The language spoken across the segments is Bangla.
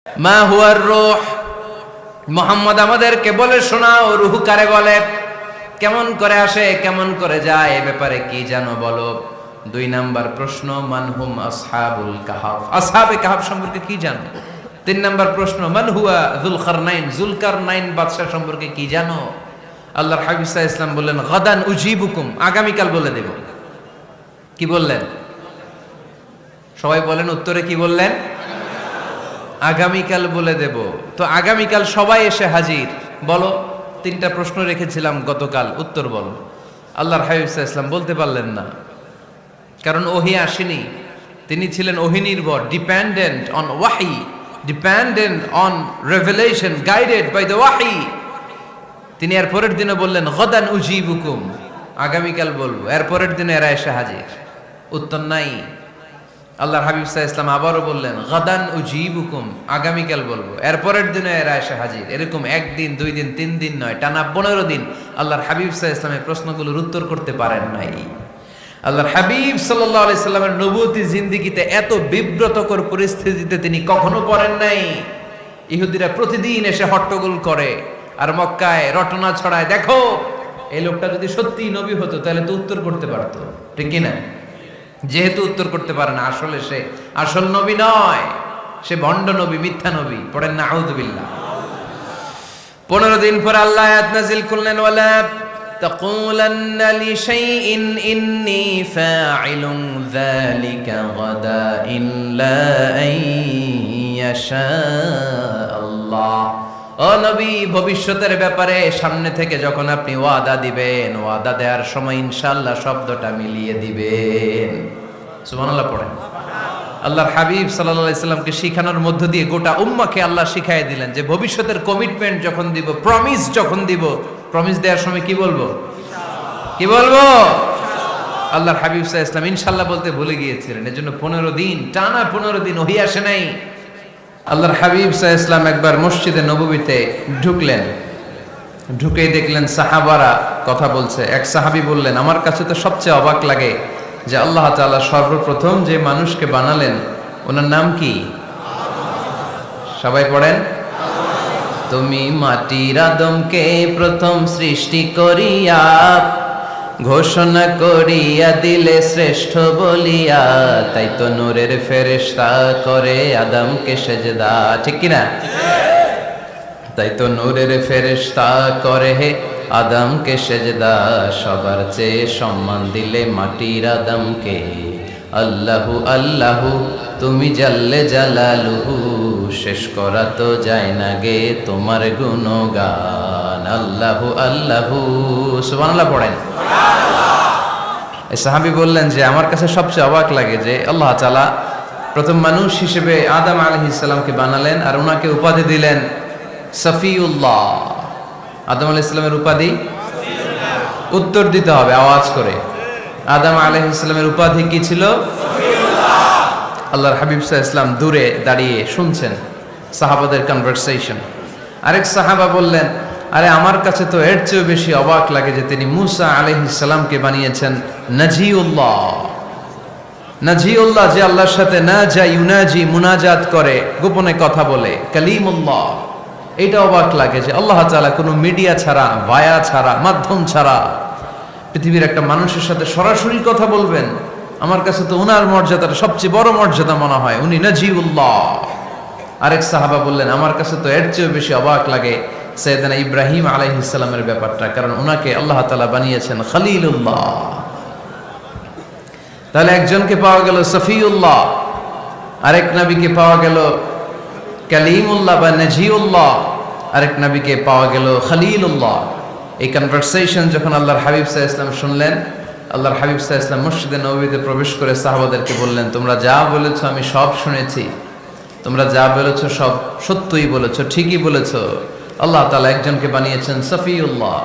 মা হুয়ার রূহ, মুহাম্মদ আমাদেরকে বলে শোনাও রূহ কারে বলে, কেমন করে আসে, কেমন করে যায়, এ ব্যাপারে কি জানো বলো। 2 নাম্বার প্রশ্ন, মানহুম আসহাবুল কাহাফ, আসহাবে কাহাফ সম্পর্কে কি জানো। 3 নাম্বার প্রশ্ন, মান হুয়া যুলকারনাইন, যুলকারনাইন বাদশা সম্পর্কে কি জানো। আল্লাহর হাবিব সাল্লাল্লাহু আলাইহি ওয়াসাল্লাম বললেন গাদান উজিবুকুম, আগামীকাল বলে দেব। কি বললেন? সবাই বলেন উত্তরে কি বললেন? আগামীকাল বলে দেব। তো আগামীকাল সবাই এসে হাজির। বলো, 3টা প্রশ্ন রেখেছিলাম গতকাল, উত্তর বলো। আল্লাহর হাবিব সাল্লাল্লাহু আলাইহি ওয়াসাল্লাম বলতে পারলেন না, কারণ ওহী আসেনি। তিনি ছিলেন ওহী নির্ভর, ডিপেন্ডেন্ট অন ওয়াহি, dependent on revelation, guided by the ওয়াহি। তিনি এর পরের দিনে বললেন গাদান উজিবুকুম, আগামীকাল বলবো। এর পরের দিনে এরা এসে হাজির, উত্তর নাই। আল্লাহর হাবিব সাল্লাল্লাহু আলাইহি ওয়াসাল্লাম আবারও বললেন গাদান উজিবুকুম, আগামীকাল বলবো। এর পরের দিনে এরা এসে হাজির। এরকম 1 দিন 2 দিন 3 দিন নয়, টানা 15 দিন আল্লাহর হাবিব সাল্লাল্লাহু আলাইহি ওয়াসাল্লামের প্রশ্নগুলোর উত্তর করতে পারেন নাই। আল্লাহর হাবিব সাল্লাল্লাহু আলাইহি সাল্লামের নবুয়তি জিন্দেগিতে এত বিব্রতকর পরিস্থিতিতে তিনি কখনো পড়েন নাই। ইহুদিরা প্রতিদিন এসে হট্টগোল করে আর মক্কায় রটনা ছড়ায়, দেখো এই লোকটা যদি সত্যি নবী হতো তাহলে তো উত্তর করতে পারতো, ঠিক কি না? যেহেতু উত্তর করতে পারে না, আসলে সে আসল নবী নয়, সে ভণ্ড নবী, মিথ্যা নবী। পড়েন না আউযুবিল্লাহ। 15 দিন পর আল্লাহ আয়াত নাযিল করলেন ওয়ালা তাকুলান্না লিশাইইন ইন্নী ফাইলুন যালিকা গাদা ইল্লা আইয়াশা আল্লাহ। ও নবী, ভবিষ্যতের ব্যাপারে সামনে থেকে যখন আপনি ওয়াদা দিবেন, ওয়াদা দেওয়ার সময় ইনশাআল্লাহ শব্দটা মিলিয়ে দিবেন। সুবহানাল্লাহ পড়েন। আল্লাহর হাবিব সাল্লাল্লাহু আলাইহি সাল্লামকে শিখানোর মধ্য দিয়ে গোটা উম্মাহকে আল্লাহ শিখাই দিলেন যে ভবিষ্যতের কমিটমেন্ট যখন দিব, প্রমিস যখন দিব, প্রমিস দেওয়ার সময় কি বলবো? কি বলবো? আল্লাহর হাবিব সাল্লাল্লাহু আলাইহি সাল্লাম ইনশাআল্লাহ বলতে ভুলে গিয়েছিলেন। এজন্য 15 দিন টানা 15 দিন ওহী আসে নাই। আল্লাহর হাবিব সাল্লাল্লাহু আলাইহি ওয়াসাল্লাম একবার মসজিদে নববীতে ঢুকলেন, ঢুকেই দেখলেন সাহাবারা কথা বলছে। এক সাহাবী বললেন, আমার কাছে তো সবচেয়ে অবাক লাগে যে আল্লাহ তাআলা সর্বপ্রথম যে মানুষকে বানালেন ওনার নাম কি? সবাই পড়েন। তুমি মাটির আদমকে প্রথম সৃষ্টি করিয়া ঘোষণা করিয়া দিলে শ্রেষ্ঠ বলিয়া, তাই তো নূরের ফেরেশতা করে আদমকে সেজদা, ঠিক কি না? তাই তো নূরের ফেরেশতা করে হে আদমকে সেজদা, সবার চেয়ে সম্মান দিলে মাটির আদমকে। আল্লাহু আল্লাহু তুমি জাল্লে জালালুহু, শেষ করা তো যায় না গে তোমার গুণগান। আল্লাহু আল্লাহু, সুবহানাল্লাহ পড়েন। এই সাহাবী বললেন যে আমার কাছে সবচেয়ে অবাক লাগে যে আল্লাহ তাআলা প্রথম মানুষ হিসেবে আদম আলাইহিস সালামকে বানালেন আর ওনাকে উপাধি দিলেন সফিউল্লাহ। আদম আলাইহিস সালামের উপাধি উত্তর দিতে হবে আওয়াজ করে। আদম আলাইহিস সালামের উপাধি কি ছিল? সফিউল্লাহ। আল্লাহর হাবিব সাল্লাল্লাহু আলাইহি ওয়াসাল্লাম দূরে দাঁড়িয়ে শুনছেন সাহাবাদের কনভারসেশন। আরেক সাহাবা বললেন, আরে আমার কাছে তো এর চেয়ে বেশি অবাক লাগে যে তিনি মুসা আলাইহিস সালামকে বানিয়েছেন নাজিউল্লাহ। নাজিউল্লাহ, যে আল্লাহর সাথে নাজা ইউনাজি, মুনাজাত করে, গোপনে কথা বলে, কালিমুল্লাহ। এটা অবাক লাগে যে আল্লাহ তাআলা কোনো মিডিয়া ছাড়া, ভায়া ছাড়া, মাধ্যম ছাড়া পৃথিবীর একটা মানুষের সাথে সরাসরি কথা বলবেন। আমার কাছে তো ওনার মর্যাদাটা সবচেয়ে বড় মর্যাদা মনে হয়, উনি নাজিউল্লাহ। আরেক সাহাবা বললেন, আমার কাছে তো এর চেয়ে বেশি অবাক লাগে সাইয়েদনা ইব্রাহিম আলাইহিস সালামের ব্যাপারটা, কারণ ওনাকে আল্লাহ তাআলা বানিয়েছেন খলিলুল্লাহ। তাহলে একজনকে পাওয়া গেল সফিউল্লাহ, আরেক নবীকে পাওয়া গেল কালিমুল্লাহ বা নাজিউল্লাহ, আরেক নবীকে পাওয়া গেল খলিলুল্লাহ। এই কনভারসেশন যখন আল্লাহর হাবিব সাল্লাল্লাহু আলাইহি ওয়াসাল্লাম শুনলেন, আল্লাহর হাবিব সাল্লাল্লাহু আলাইহি ওয়াসাল্লাম মসজিদে নববীতে প্রবেশ করে সাহাবাদেরকে বললেন, তোমরা যা বলেছো আমি সব শুনেছি, তোমরা যা বলেছো সব সত্যই বলেছো, ঠিকই বলেছো। আল্লাহ তাআলা একজনকে বানিয়েছেন সফিউল্লাহ,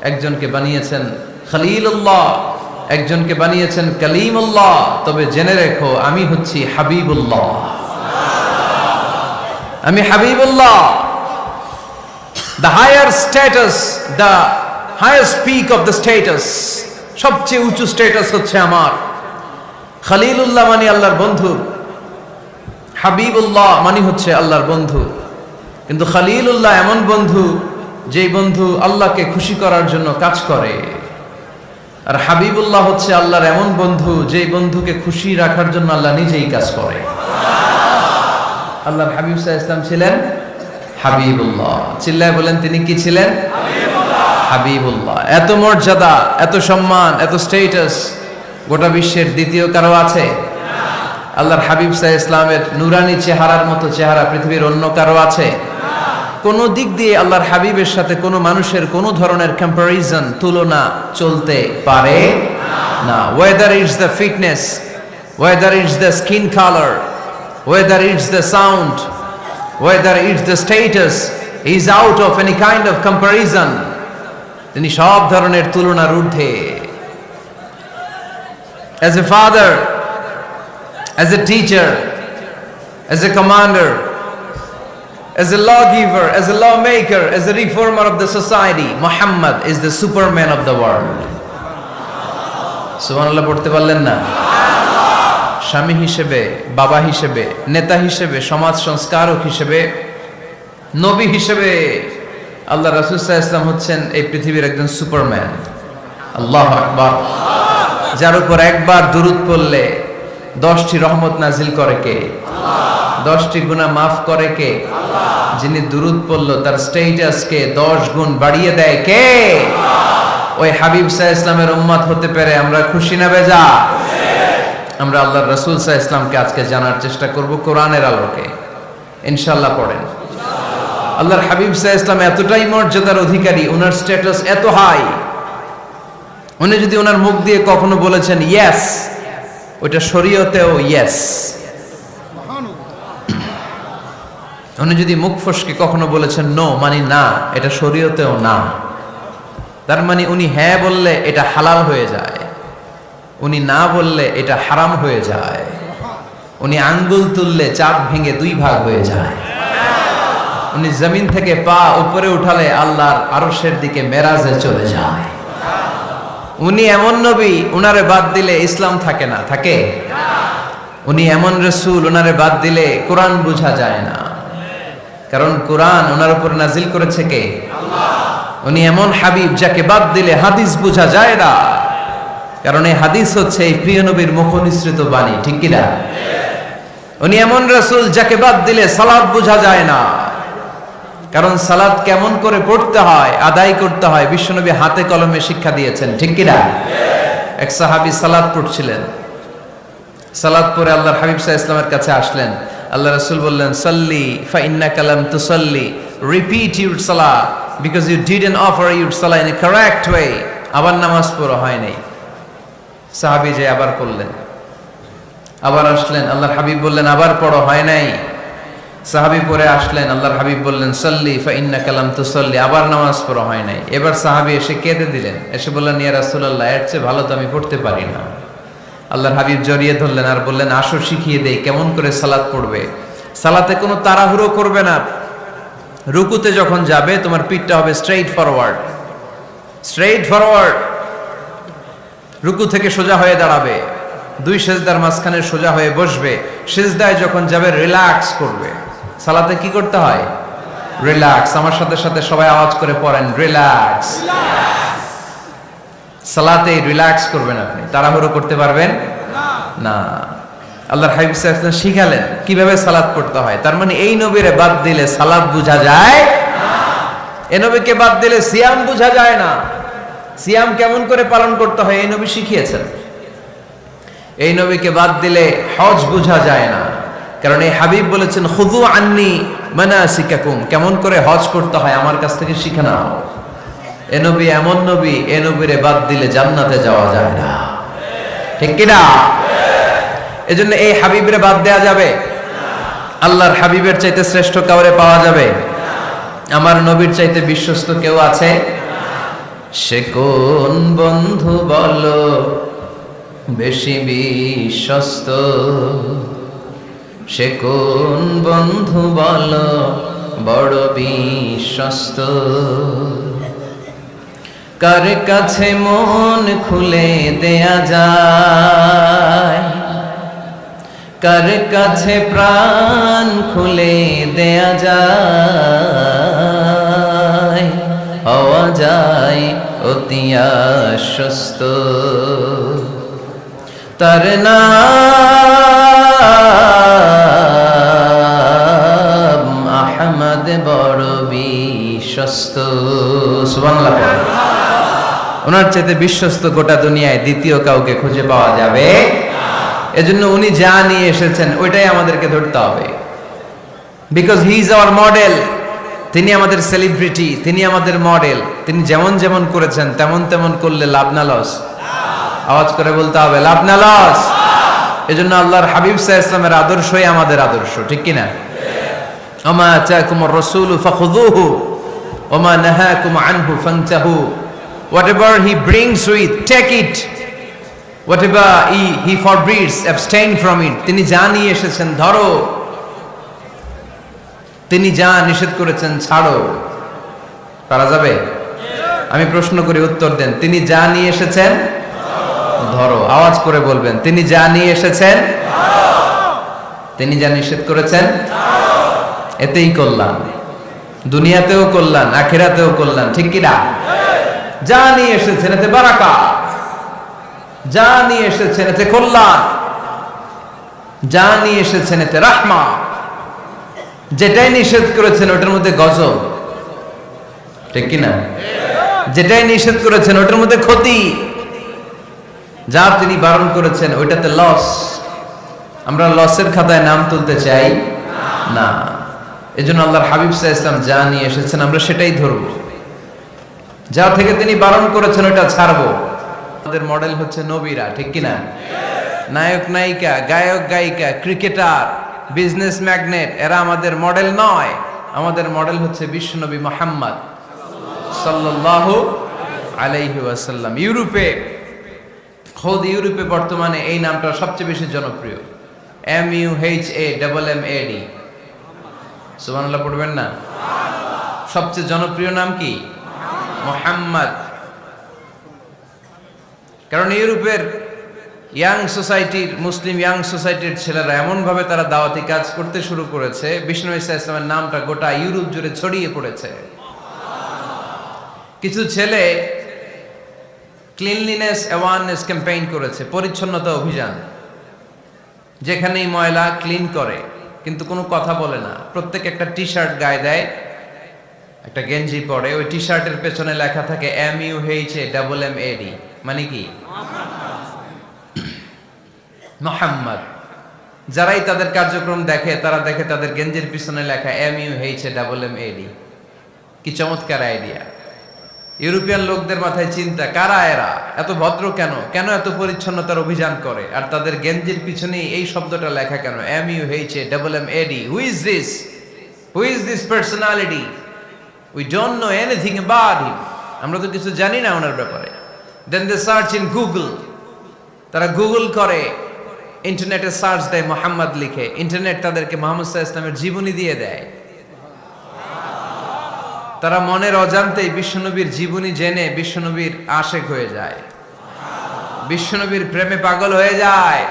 একজনকে বানিয়েছেন খলিলুল্লাহ, একজনকে বানিয়েছেন কালিমুল্লাহ। তবে জেনে রেখো আমি হচ্ছি হাবিবুল্লাহ, আমি Habibullah. The higher status, the highest peak of the status, সবচেয়ে উঁচু স্ট্যাটাস হচ্ছে আমার। খলিলুল্লাহ মানে আল্লাহর বন্ধু, হাবিবুল্লাহ মানে হচ্ছে আল্লাহর বন্ধু, কিন্তু খলিলুল্লাহ এমন বন্ধু যেই বন্ধু আল্লাহকে খুশি করার জন্য কাজ করে। আর হাবিবুল্লাহ হচ্ছে আল্লাহর এমন বন্ধু যেই বন্ধুকে খুশি রাখার জন্য আল্লাহ নিজেই কাজ করে। আল্লাহর হাবিব সাল্লাল্লাহু আলাইহি ওয়াসাল্লাম ছিলেন হাবিবুল্লাহ। চিল্লায় বলেন তিনি কি ছিলেন? হাবিবুল্লাহ। এত মর্যাদা, এত সম্মান, এত স্ট্যাটাস গোটা বিশ্বের দ্বিতীয় কারো আছে? আল্লাহর হাবিব সাল্লাল্লাহু আলাইহি ওয়াসাল্লামের নুরানি চেহারার মতো চেহারা পৃথিবীর অন্য কারো আছে? কোন দিক দিয়ে আল্লাহর হাবিবের সাথে কোনো মানুষের কোনো ধরনের কম্পারিজন, তুলনা চলতে পারে না। Whether it's the fitness, whether it's the skin colour, whether it's the sound, whether it's the status, is out of any kind of comparison. তিনি সব ধরনের তুলনার ঊর্ধ্বে। As a father, as a teacher, as a commander, as a lawgiver, as a lawmaker, as a reformer of the society, Muhammad is the superman of the world. সুবহানাল্লাহ পড়তে পারলেন না? স্বামী হিসেবে, বাবা হিসেবে, নেতা হিসেবে, সমাজ সংস্কারক হিসেবে, নবী হিসেবে আল্লাহ রাসূল সাল্লাল্লাহু আলাইহি ওয়াসাল্লাম হচ্ছেন এই পৃথিবীর একজন সুপারম্যান। আল্লাহু আকবার। যার উপর একবার দুরূদ পড়লে 10টি রহমত নাজিল করে কে? 10টি গুনাহ মাফ করে কে? যিনি দুরূদ পড়ল তার স্ট্যাটাসকে 10 গুণ বাড়িয়ে দেয় কে? ওই হাবিব সাল্লাল্লাহু আলাইহি ওয়াসাল্লামের উম্মত হতে পেরে আমরা খুশি না বেজা? আমরা আল্লাহর রাসূল সাল্লাল্লাহু আলাইহি ওয়াসাল্লামকে আজকে জানার চেষ্টা করব কোরআনের আলোকে। ইনশাআল্লাহ পড়েন। আল্লাহর হাবিব সাল্লাল্লাহু আলাইহি ওয়াসাল্লাম এতটাই মর্যাদার অধিকারী, ওনার স্ট্যাটাস এত হাই, উনি যদি ওনার মুখ দিয়ে কখনো বলেছেন ইয়েস, ওইটা শরীয়তেও ইয়েস। উনি যদি মুখ ফসকে কখনো বলেছেন নো, মানে না, এটা শরীয়তেও না। তার মানে উনি হ্যাঁ বললে এটা হালাল হয়ে যায়, উনি না বললে এটা হারাম হয়ে যায়। উনি আঙ্গুল তুললে চাঁদ ভেঙে 2 ভাগ হয়ে যায়। উনি জমিন থেকে পা উপরে উঠালে আল্লাহর আরশের দিকে মেরাজে চলে যায়। উনি এমন নবী, উনারে বাদ দিলে ইসলাম থাকে না, থাকে? উনি এমন রাসূল, উনারে বাদ দিলে কোরআন বোঝা যায় না, কারণ কোরআন ওনার উপর নাজিল করেছে কে? আল্লাহ। উনি এমন হাবিব যাকে বাদ দিলে হাদিস বোঝা যায় না, কারণ এই হাদিস হচ্ছে এই প্রিয় নবীর মুখনিসৃত বাণী, ঠিক কি না? উনি এমন রাসূল যাকে বাদ দিলে সালাত বোঝা যায় না, কারণ সালাত কেমন করে পড়তে হয়, আদায় করতে হয় বিশ্বনবী হাতে কলমে শিক্ষা দিয়েছেন, ঠিক কি না? এক সাহাবী সালাত পড়ছিলেন, সালাত পড়ে আল্লাহর হাবিব সাল্লাল্লাহু আলাইহি ওয়াসাল্লামের কাছে আসলেন। আল্লাহ রাসূল বললেন সাল্লি ফা ইন্নাকা লাম তুসাল্লি, repeat your salah because you didn't offer your salah in a correct way. আবার নামাজ পড়া হয় নাই। সাহাবী যে আবার পড়লেন, আবার আসলেন, আল্লাহর হাবিব বললেন আবার পড়ো, হয় নাই। সাহাবী পরে আসলেন, আল্লাহর হাবিব বললেন সাল্লি ফা ইন্নাকা লাম তুসাল্লি, আবার নামাজ পড়া হয় নাই। এবার সাহাবী এসে কেঁদে দিলেন, এসে বললেন ইয়া রাসূলুল্লাহ, এর চেয়ে ভালো তো আমি পড়তে পারি না। আল্লাহর হাবিব জড়িয়ে ধরলেন আর বললেন আসো শিখিয়ে দেই কেমন করে সালাত পড়বে। সালাতে কোনো তাড়াহুড়ো করবে না। রুকুতে যখন যাবে তোমার পিঠটা হবে স্ট্রেইট ফরওয়ার্ড, স্ট্রেইট ফরওয়ার্ড। রুকু থেকে সোজা হয়ে দাঁড়াবে, 2 সেজদার মাঝখানে সোজা হয়ে বসবে। সেজদায় যখন যাবে রিল্যাক্স করবে। সালাতে কি করতে হয়? রিল্যাক্স। আমার সাথে সাথে সবাই আওয়াজ করে পড়েন রিল্যাক্স। সালাতে রিল্যাক্স করবেন, আপনি তাড়াহুড়ো করতে পারবেন না। আল্লাহর হাবিব সাল্লাল্লাহু আলাইহি ওয়াসাল্লাম শিখালেন কিভাবে সালাত পড়তে হয়। তার মানে এই নবীরে বাদ দিলে সালাত বোঝা যায় না, এই নবীকে বাদ দিলে সিয়াম বোঝা যায় না। সিয়াম কেমন করে পালন করতে হয় এই নবী শিখিয়েছেন। এই নবীকে বাদ দিলে হজ বোঝা যায় না, কারণ এই হাবিব বলেছেন খুযু আন্নী মানাসিকাকুম, কেমন করে হজ করতে হয় আমার কাছ থেকে শিখে নাও। এ নবী এমন নবী, এ নবীরে বাদ দিলে জান্নাতে যাওয়া যায় না, ঠিক কি না? এজন্য এই হাবিবরে বাদ দেয়া যাবে? আল্লাহর হাবিবের চাইতে শ্রেষ্ঠ কাউরে পাওয়া যাবে? আমার নবীর চাইতে বিশ্বস্ত কেউ আছে? সে কোন বন্ধু বলো বেশি বিশ্বস্ত, সে কোন বন্ধু বলো বড় বিশ্বস্ত, কার কাছে মন খুলে দেয়া যায়, কার কাছে প্রাণ খুলে দেয়া যায়, হওয়া যায় অতি আশ্বস্ত। তার নাম আহমদ বড় বিশ্বস্ত। সুবহানাল্লাহ। ওনার চাইতে বিশ্বস্ত গোটা দুনিয়ায় দ্বিতীয় কাউকে খুঁজে পাওয়া যাবে। এজন্য উনি যা নিয়ে এসেছেন ওইটাই আমাদেরকে ধরতে হবে, because he is our model. তিনি আমাদের সেলিব্রিটি, তিনি আমাদের মডেল। তিনি যেমন যেমন করেছেন তেমন তেমন করলে লাভ না লস? আওয়াজ করে বলতে হবে, লাভ না লস? এজন্য আল্লাহর হাবিব সাল্লাল্লাহু আলাইহি ওয়াসাল্লামের আদর্শই আমাদের আদর্শ, ঠিক কি না? ওমা আতাকুমুর রাসূলু ফাখুযুহু ওমা নাহাকুম আনহু ফান্তাহু। Whatever he brings with, take it. Whatever he forbids, abstain from it. তিনি যা নিয়ে এসেছেন ধরো, তিনি যা নিষেধ করেছেন ছাড়ো। পারা যাবে? আমি প্রশ্ন করি, উত্তর দেন। তিনি যা নিয়ে এসেছেন ধরো। আওয়াজ করে বলবেন, তিনি যা নিয়ে এসেছেন, তিনি যা নিষেধ করেছেন এতেই কল্যাণ, দুনিয়াতেও কল্যাণ, আখিরাতেও কল্যাণ, ঠিক কি না? যা নিয়ে এসেছেন এতে বারাকা, যা নিয়ে এসেছেন এতে কল্যাণ, যা নিয়ে এসেছেন এতে রাহমা। যেটাই নিষেধ করেছেন ওটার মধ্যে গজব, ঠিক কি না? যেটাই নিষেধ করেছেন ওটার মধ্যে ক্ষতি, যা তিনি বারণ করেছেন ওইটাতে লস। আমরা লসের খাতায় নাম তুলতে চাই না। এজন্য আল্লাহর হাবিব সাল্লাল্লাহু আলাইহি ওয়াসাল্লাম যা নিয়ে এসেছেন আমরা সেটাই ধরবো, যা থেকে তিনি বারণ করেছেন ওটা ছাড়বো। আমাদের মডেল হচ্ছে নবীরা, ঠিক কি না? নায়ক নায়িকা, গায়ক গায়িকা, ক্রিকেটার, বিজনেস ম্যাগনেট, এরা আমাদের মডেল নয়। আমাদের মডেল হচ্ছে বিশ্বনবী মুহাম্মদ সাল্লাল্লাহু আলাইহি ওয়াসাল্লাম। ইউরোপে, খোদ ইউরোপে বর্তমানে এই নামটা সবচেয়ে বেশি জনপ্রিয়, MUHAMMAD। সুবহানাল্লাহ পড়বেন না? সবচেয়ে জনপ্রিয় নাম কি? মুহাম্মদ। কারণ ইউরোপের ইয়াং সোসাইটির, মুসলিম ইয়াং সোসাইটির ছেলেরা এমন ভাবে তারা দাওয়াতি কাজ করতে শুরু করেছে, বিষ্ণু ঈসা ইসলামের নামটা গোটা ইউরোপ জুড়ে ছড়িয়ে পড়েছে। কিছু ছেলে ক্লিনলিনেস অ্যাওয়ারনেস ক্যাম্পেইন করেছে, পরিচ্ছন্নতা অভিযান। যেখানেই ময়লা ক্লিন করে, কিন্তু কোনো কথা বলে না। প্রত্যেক একটা টি শার্ট গায়ে দেয়, একটা গেঞ্জি পরে, ওই টি শার্টের পেছনে লেখা থাকে MUHAMMAD, মানে কি? মুহাম্মদ। যারাই তাদের কার্যক্রম দেখে তারা দেখে তাদের গেঞ্জির পিছনে লেখা MUHAMMAD। কি চমৎকার আইডিয়া! ইউরোপিয়ান লোকদের মাথায় চিন্তা, কারা এরা, এত ভদ্র কেন, কেন এত পরিচ্ছন্নতার অভিযান করে, আর তাদের গেঞ্জির পিছনে এই শব্দটা লেখা কেন, MUHAMMAD? Who is this? Who is this personality? We don't know anything about him. আমরা তো কিছু জানি না ওনার ব্যাপারে। Then they search in Google. তারা গুগল করে, ইন্টারনেটে সার্চ দেয়, মুহাম্মদ লিখে, ইন্টারনেট তাদেরকে মুহাম্মদ সাল্লাল্লাহু আলাইহি ওয়াসাল্লামের জীবনী দিয়ে দেয়। তারা মনের অজান্তেই বিশ্বনবীর জীবনী জেনে বিশ্বনবীর আশেক হয়ে যায়, বিশ্বনবীর প্রেমে পাগল হয়ে যায়।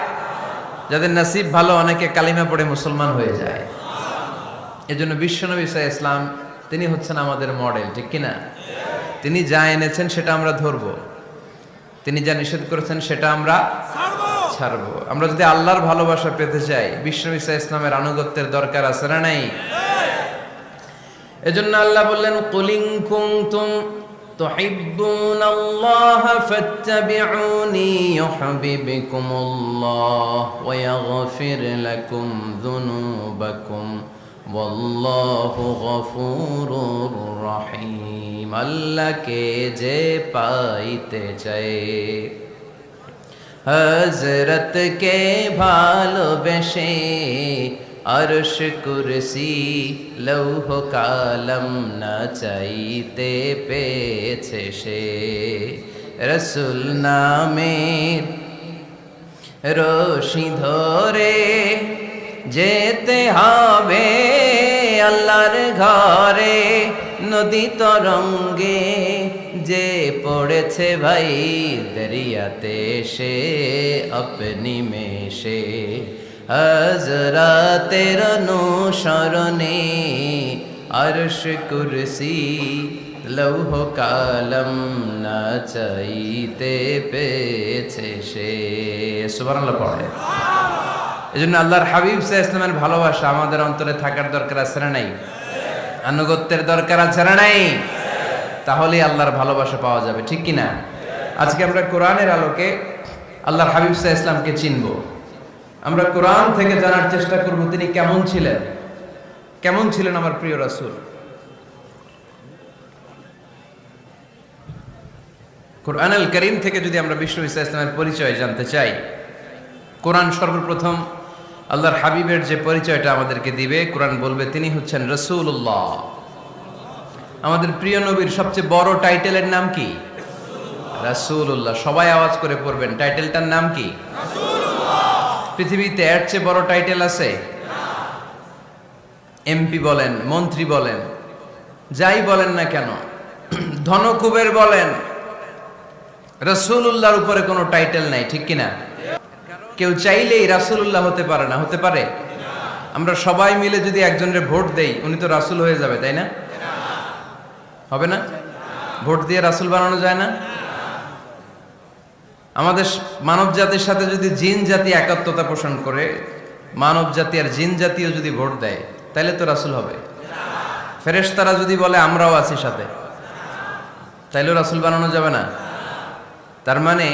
যাদের নসিব ভালো, অনেকে কালিমা পড়ে মুসলমান হয়ে যায়। এজন্য বিশ্বনবী সাল্লাল্লাহু আলাইহি ওয়াসাল্লাম তিনি হচ্ছেন আমাদের মডেল, ঠিক কিনা? তিনি যা এনেছেন সেটা আমরা ধরবো, তিনি যা নিষেধ করেছেন সেটা আমরা ছাড়বো। আমরা যদি আল্লাহর ভালোবাসা পেতে চাই, বিশ্বনবী সাল্লাল্লাহু আলাইহি ওয়াসাল্লামের আনুগত্যের দরকার আছে না নাই? এজন্য আল্লাহ বললেন, কুল ইন কুনতুম তুহিব্বুনাল্লাহা ফাত্তাবিউনি ইউহিব্বুকুমুল্লাহ ওয়া ইয়াগফির লাকুম যুনুবাকুম ওয়াল্লাহু গফুরুর রহিম। আল্লাহকে যে পাইতে চায়, হযরতকে ভালোবেসে আরশ কুরসি লৌহ কালম না চাইতে পেয়েছে সে। রসুল নামের রশি ধরে যেতে হবে আল্লাহর ঘরে। নদী তরঙ্গে যে পড়েছে ভাই দরিয়াতে সে আপনি মেশে। হযরতের অনুসরণে আরশ কুরসি লৌহ কালম না চাইতে পেয়েছে সে। সুবহানাল্লাহ পড়ে। এজন্য আল্লাহর হাবিব সাল্লাল্লাহু আলাইহি ওয়াসাল্লামের ভালোবাসা আমাদের অন্তরে থাকার দরকার আছে না নাই? আনুগত্যের দরকার আছে না নাই? তাহলেই আল্লাহর ভালোবাসা পাওয়া যাবে, ঠিক কি না? আজকে আমরা কোরআনের আলোকে আল্লাহর হাবিব সাল্লাল্লাহু আলাইহি ওয়াসাল্লামকে চিনব। আমরা কোরআন থেকে জানার চেষ্টা করব তিনি কেমন ছিলেন, কেমন ছিলেন আমার প্রিয় রাসূল। কোরআনুল কারীম থেকে যদি আমরা বিশ্ব ইসলামের পরিচয় জানতে চাই, কোরআন সর্বপ্রথম আল্লাহর হাবিবের যে পরিচয়টা আমাদেরকে দিবে, কোরআন বলবে তিনি হচ্ছেন রাসূলুল্লাহ। আমাদের প্রিয় নবীর সবচেয়ে বড় টাইটেলের নাম কি? রাসূলুল্লাহ। সবাই আওয়াজ করে পড়বেন, টাইটেলটার নাম কি? রাসূলুল্লাহ। পৃথিবীতে এর চেয়ে বড় টাইটেল আছে? এমপি বলেন, মন্ত্রী বলেন, যাই বলেন না কেন, ধনকুবের বলেন, রাসূলুল্লাহর উপরে কোনো টাইটেল নাই, ঠিক কিনা? কেউ চাইলেই রাসূলুল্লাহ হতে পারে না, হতে পারে? আমরা সবাই মিলে যদি একজনের ভোট দেই, উনি তো রাসূল হয়ে যাবে, তাই না? হবে না? ভোট দিয়ে রাসূল বানানো যায় না? আমাদের মানব জাতির সাথে যদি জিন জাতি একাত্মতা পোষণ করে, মানব জাতি আর জিন জাতিও যদি ভোট দেয়, তাহলে তো রাসূল হবে। ফেরেশতারা যদি বলে আমরাও আছি সাথে, তাইলেও রাসূল বানানো যাবে না। তার মানে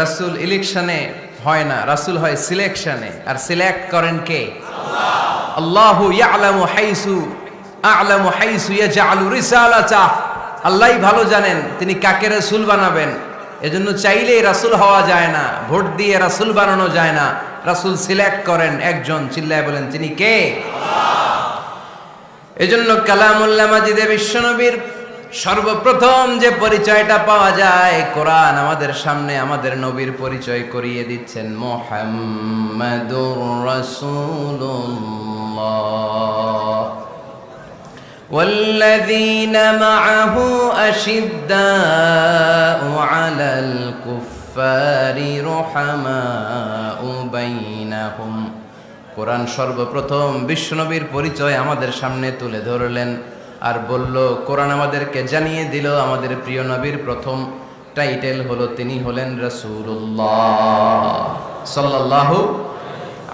রাসূল ইলেকশনে হয় না, রাসূল হয় সিলেকশনে। আর সিলেক্ট করেন কে? আল্লাহ। আল্লাহু ইয়ালামু হাইসু ইয়াজআলু রিসালাতাহ। আল্লাহই ভালো জানেন তিনি কাকে রাসূল বানাবেন। এজন্য চাইলেই রাসূল হওয়া যায় না, ভোট দিয়ে রাসূল বানানো যায় না। রাসূল সিলেক্ট করেন একজন, চিল্লায় বলেন তিনি কে? আল্লাহ। এজন্য কালামুল্লাহ মাজিদে বিশ্বনবীর সর্বপ্রথম যে পরিচয়টা পাওয়া যায়, কোরআন আমাদের সামনে আমাদের নবীর পরিচয় করিয়ে দিচ্ছেন, মুহাম্মাদুর রাসূলুল্লাহ ওয়াল্লাযীনা মাআহু আশিদ্দাউ আলাল কুফফারি রুহামাউ বাইনাহুম। কোরআন সর্বপ্রথম বিশ্বনবীর পরিচয় আমাদের সামনে তুলে ধরলেন আর বলল, কোরআন আমাদেরকে জানিয়ে দিল আমাদের প্রিয় নবীর প্রথম টাইটেল হলো তিনি হলেন রাসূলুল্লাহ সাল্লাল্লাহু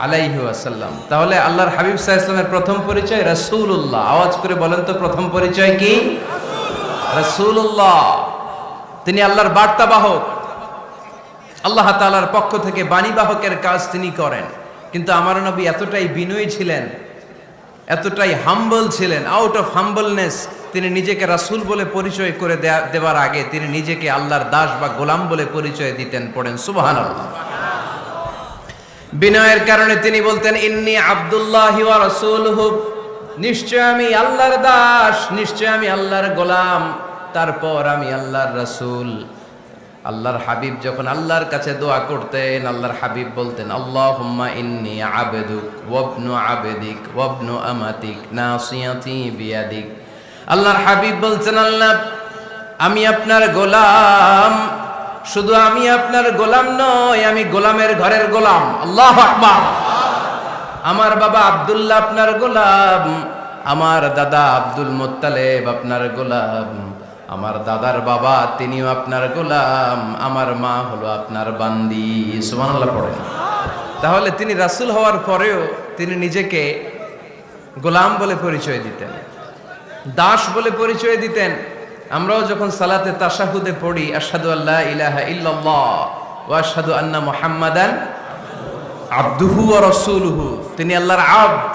আলাইহি ওয়াসাল্লাম। তাহলে আল্লাহর হাবিব সাল্লাল্লাহু আলাইহি ওয়াসাল্লামের প্রথম পরিচয় রাসূলুল্লাহ। আওয়াজ করে বলেন তো প্রথম পরিচয় কি? রাসূলুল্লাহ। তিনি আল্লাহর বার্তাবাহক, আল্লাহ তাআলার পক্ষ থেকে বাণীবাহকের কাজ তিনি করেন। কিন্তু আমার নবী এতটাই বিনয়ী ছিলেন, এতটাই হাম্বল ছিলেন, আউট অফ হাম্বলনেস তিনি নিজেকে রাসূল বলে পরিচয় করে দেওয়ার আগে তিনি নিজেকে আল্লাহর দাস বা গোলাম বলে পরিচয় দিতেন। পড়েন সুবহানাল্লাহ। বিনয়ের কারণে তিনি বলতেন, ইন্নী আব্দুল্লাহি ওয়া রাসূলুহু, নিশ্চয় আমি আল্লাহর দাস, নিশ্চয় আমি আল্লাহর গোলাম, তারপর আমি আল্লাহর রাসূল। আল্লাহর হাবিব যখন আল্লাহর কাছে দোয়া করতেন, আল্লাহর হাবিব বলতেন, আল্লাহুম্মা ইন্নী আবদুক ওয়া ইবনু আবদিক ওয়া ইবনু আমাতিক নাসিয়াতি বিয়াদিক। আল্লাহর হাবিব বলছেন, আল্লাহ আমি আপনার গোলাম, শুধু আমি আপনার গোলাম নয়, আমি গোলামের ঘরের গোলাম। আল্লাহু আকবার। আমার বাবা আব্দুল্লাহ আপনার গোলাম, আমার দাদা আব্দুল মুত্তালিব আপনার গোলাম, আমার দাদার বাবা তিনিও আপনার গোলাম, আমার মা হলো আপনার বান্দি। সুবহানাল্লাহ পড়েন। তাহলে তিনি রাসূল হওয়ার পরেও তিনি নিজেকে গোলাম বলে পরিচয় দিতেন, দাস বলে পরিচয় দিতেন। আমরাও যখন সালাতে তাশাহুদে পড়ি, আশহাদু আল্লা ইলাহা ইল্লাল্লাহ ওয়া আশহাদু আন্না মুহাম্মাদান আবদুহু ওয়া রাসূলুহু, তিনি আল্লাহর আবদ,